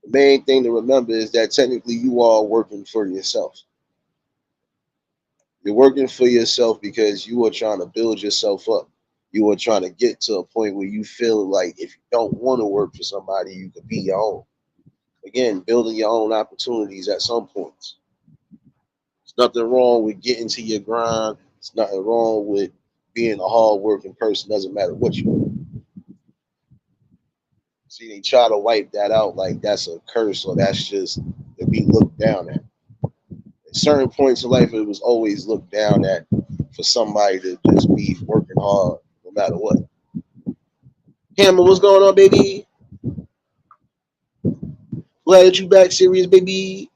the main thing to remember is that technically you are working for yourself. You're working for yourself because you are trying to build yourself up. You are trying to get to a point where you feel like if you don't want to work for somebody, you could be your own. Again, building your own opportunities at some points. There's nothing wrong with getting to your grind. There's nothing wrong with being a hard-working person. Doesn't matter what you do. See, they try to wipe that out like that's a curse or that's just to be looked down at. At certain points in life, it was always looked down at for somebody to just be working hard no matter what. Hammer, what's going on, baby? Glad that you back, serious, baby.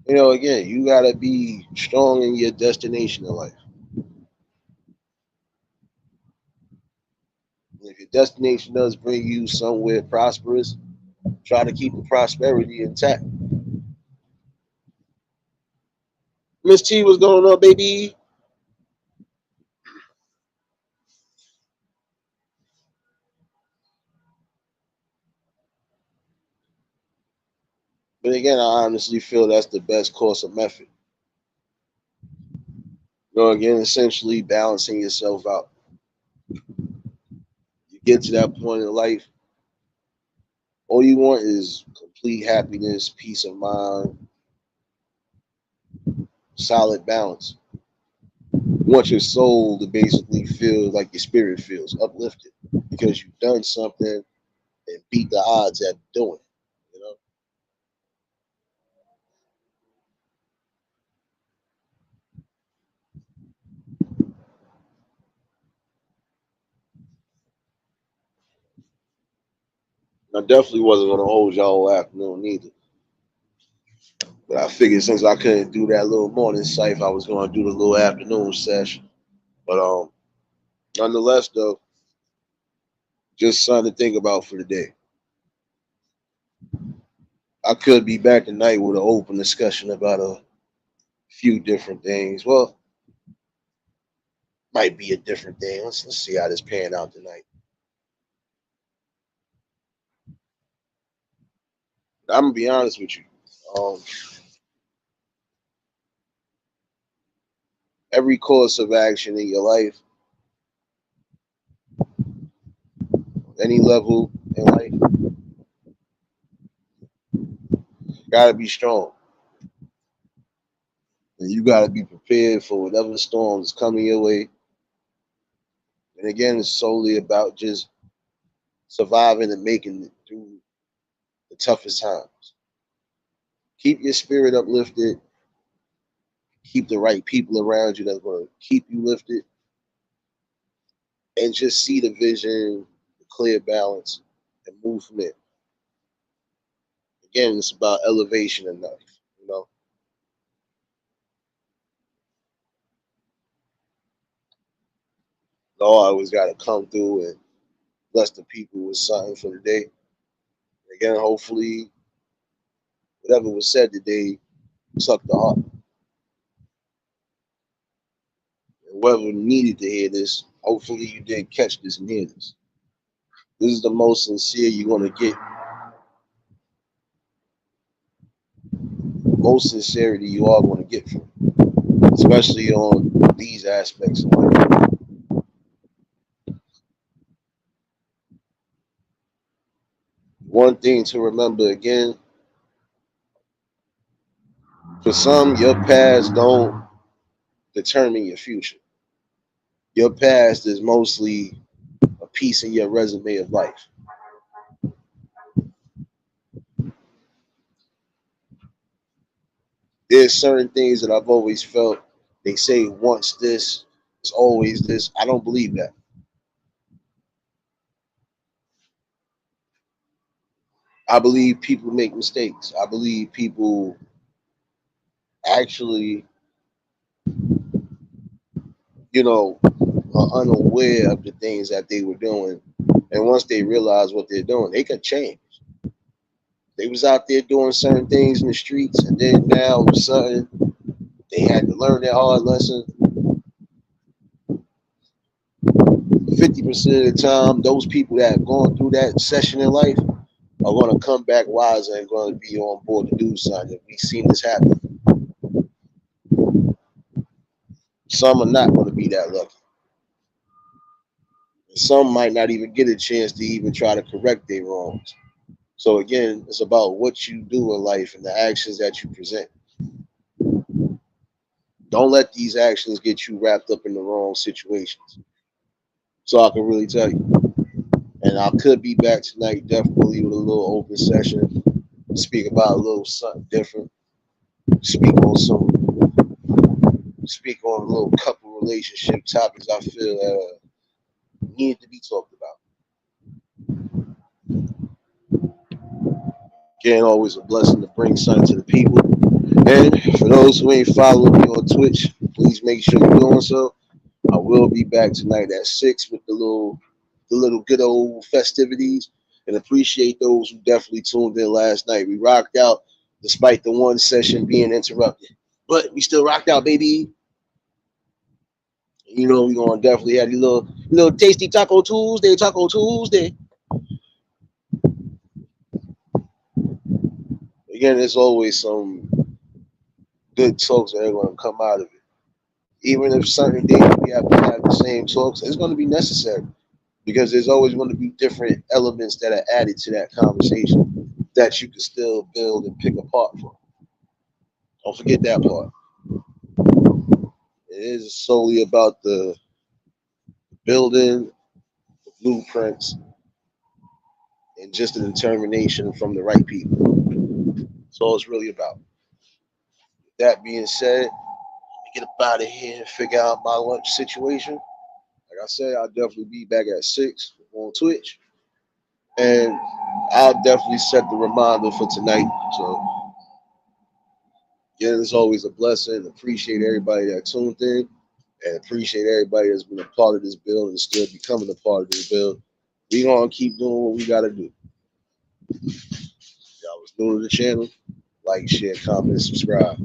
You know, again, you gotta be strong in your destination in life. If your destination does bring you somewhere prosperous, Try to keep the prosperity intact. Miss T, what's going on, baby? But again, I honestly feel that's the best course of method. Again, essentially balancing yourself out. You get to that point in life, all you want is complete happiness, peace of mind, solid balance. You want your soul to basically feel like your spirit feels uplifted because you've done something and beat the odds at doing it. You know, I definitely wasn't gonna hold y'all all afternoon either. But I figured since I couldn't do that little morning cipher, I was gonna do the little afternoon session. But nonetheless though, just something to think about for the day. I could be back tonight with an open discussion about a few different things. Well, might be a different thing. Let's see how this pan out tonight. I'm gonna be honest with you. Um, every course of action in your life, any level in life, gotta be strong. And you gotta be prepared for whatever storms coming your way. And again, it's solely about just surviving and making it through the toughest times. Keep your spirit uplifted. Keep the right people around you that's going to keep you lifted, and just see the vision, the clear balance, and move from it. Again, it's about elevation in life. You know, Lord always got to come through and bless the people with something for the day. Again, hopefully, whatever was said today sucked the heart. And whoever needed to hear this, hopefully you did catch this near this. This is the most sincere you're going to get. Most sincerity you are going to get from it, especially on these aspects of life. One thing to remember again, for some, your past don't determine your future. Your past is mostly a piece in your resume of life. There's certain things that I've always felt they say once this, it's always this. I don't believe that. I believe people make mistakes. I believe people actually, you know, are unaware of the things that they were doing. And once they realize what they're doing, they can change. They was out there doing certain things in the streets, and then now all of a sudden they had to learn that hard lesson. 50% of the time, those people that have gone through that session in life are going to come back wiser and going to be on board to do something. We've seen this happen. Some are not going to be that lucky. Some might not even get a chance to even try to correct their wrongs. So again, it's about what you do in life and the actions that you present. Don't let these actions get you wrapped up in the wrong situations. So I can really tell you. And I could be back tonight definitely with a little open session. Speak about a little something different. Speak on some speak on a little couple relationship topics I feel need to be talked about. Again, always a blessing to bring something to the people. And for those who ain't following me on Twitch, please make sure you're doing so. I will be back tonight at 6 with the little good old festivities. and appreciate those who definitely tuned in last night. We rocked out despite the one session being interrupted, but we still rocked out, baby. You know, we're gonna definitely have these little tasty Taco Tuesday, Taco Tuesday. Again, there's always some good talks that are gonna come out of it. Even if certain days we have to have the same talks, it's gonna be necessary because there's always going to be different elements that are added to that conversation that you can still build and pick apart from. Don't forget that part. It is solely about the building, the blueprints, and just the determination from the right people. That's all it's really about. That being said, let me get up out of here and figure out my lunch situation. Like I said, I'll definitely be back at 6 on Twitch. And I'll definitely set the reminder for tonight. So, yeah, it's always a blessing. Appreciate everybody that tuned in and appreciate everybody that's been a part of this build and still becoming a part of this build. We gonna keep doing what we gotta do. Y'all was new to the channel. Like, share, comment, subscribe.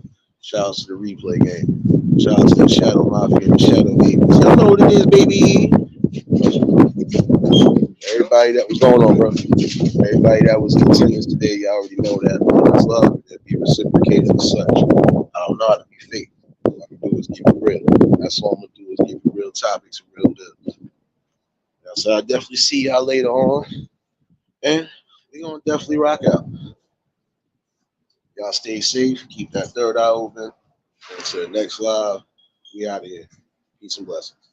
Shout out to the replay game. Shout out to the Shadow Mafia and the Shadow Babies. Y'all know what it is, baby. Everybody that was going on, bro. Everybody that was in attendance today, y'all already know that. It's love and be reciprocated and such. I don't know how to be fake. All I can do is keep it real. That's all I'm gonna do is give you real topics and real deals. So I'll definitely see y'all later on. And we're gonna definitely rock out. Y'all stay safe, keep that third eye open. Until the next live, we out of here. Peace and blessings.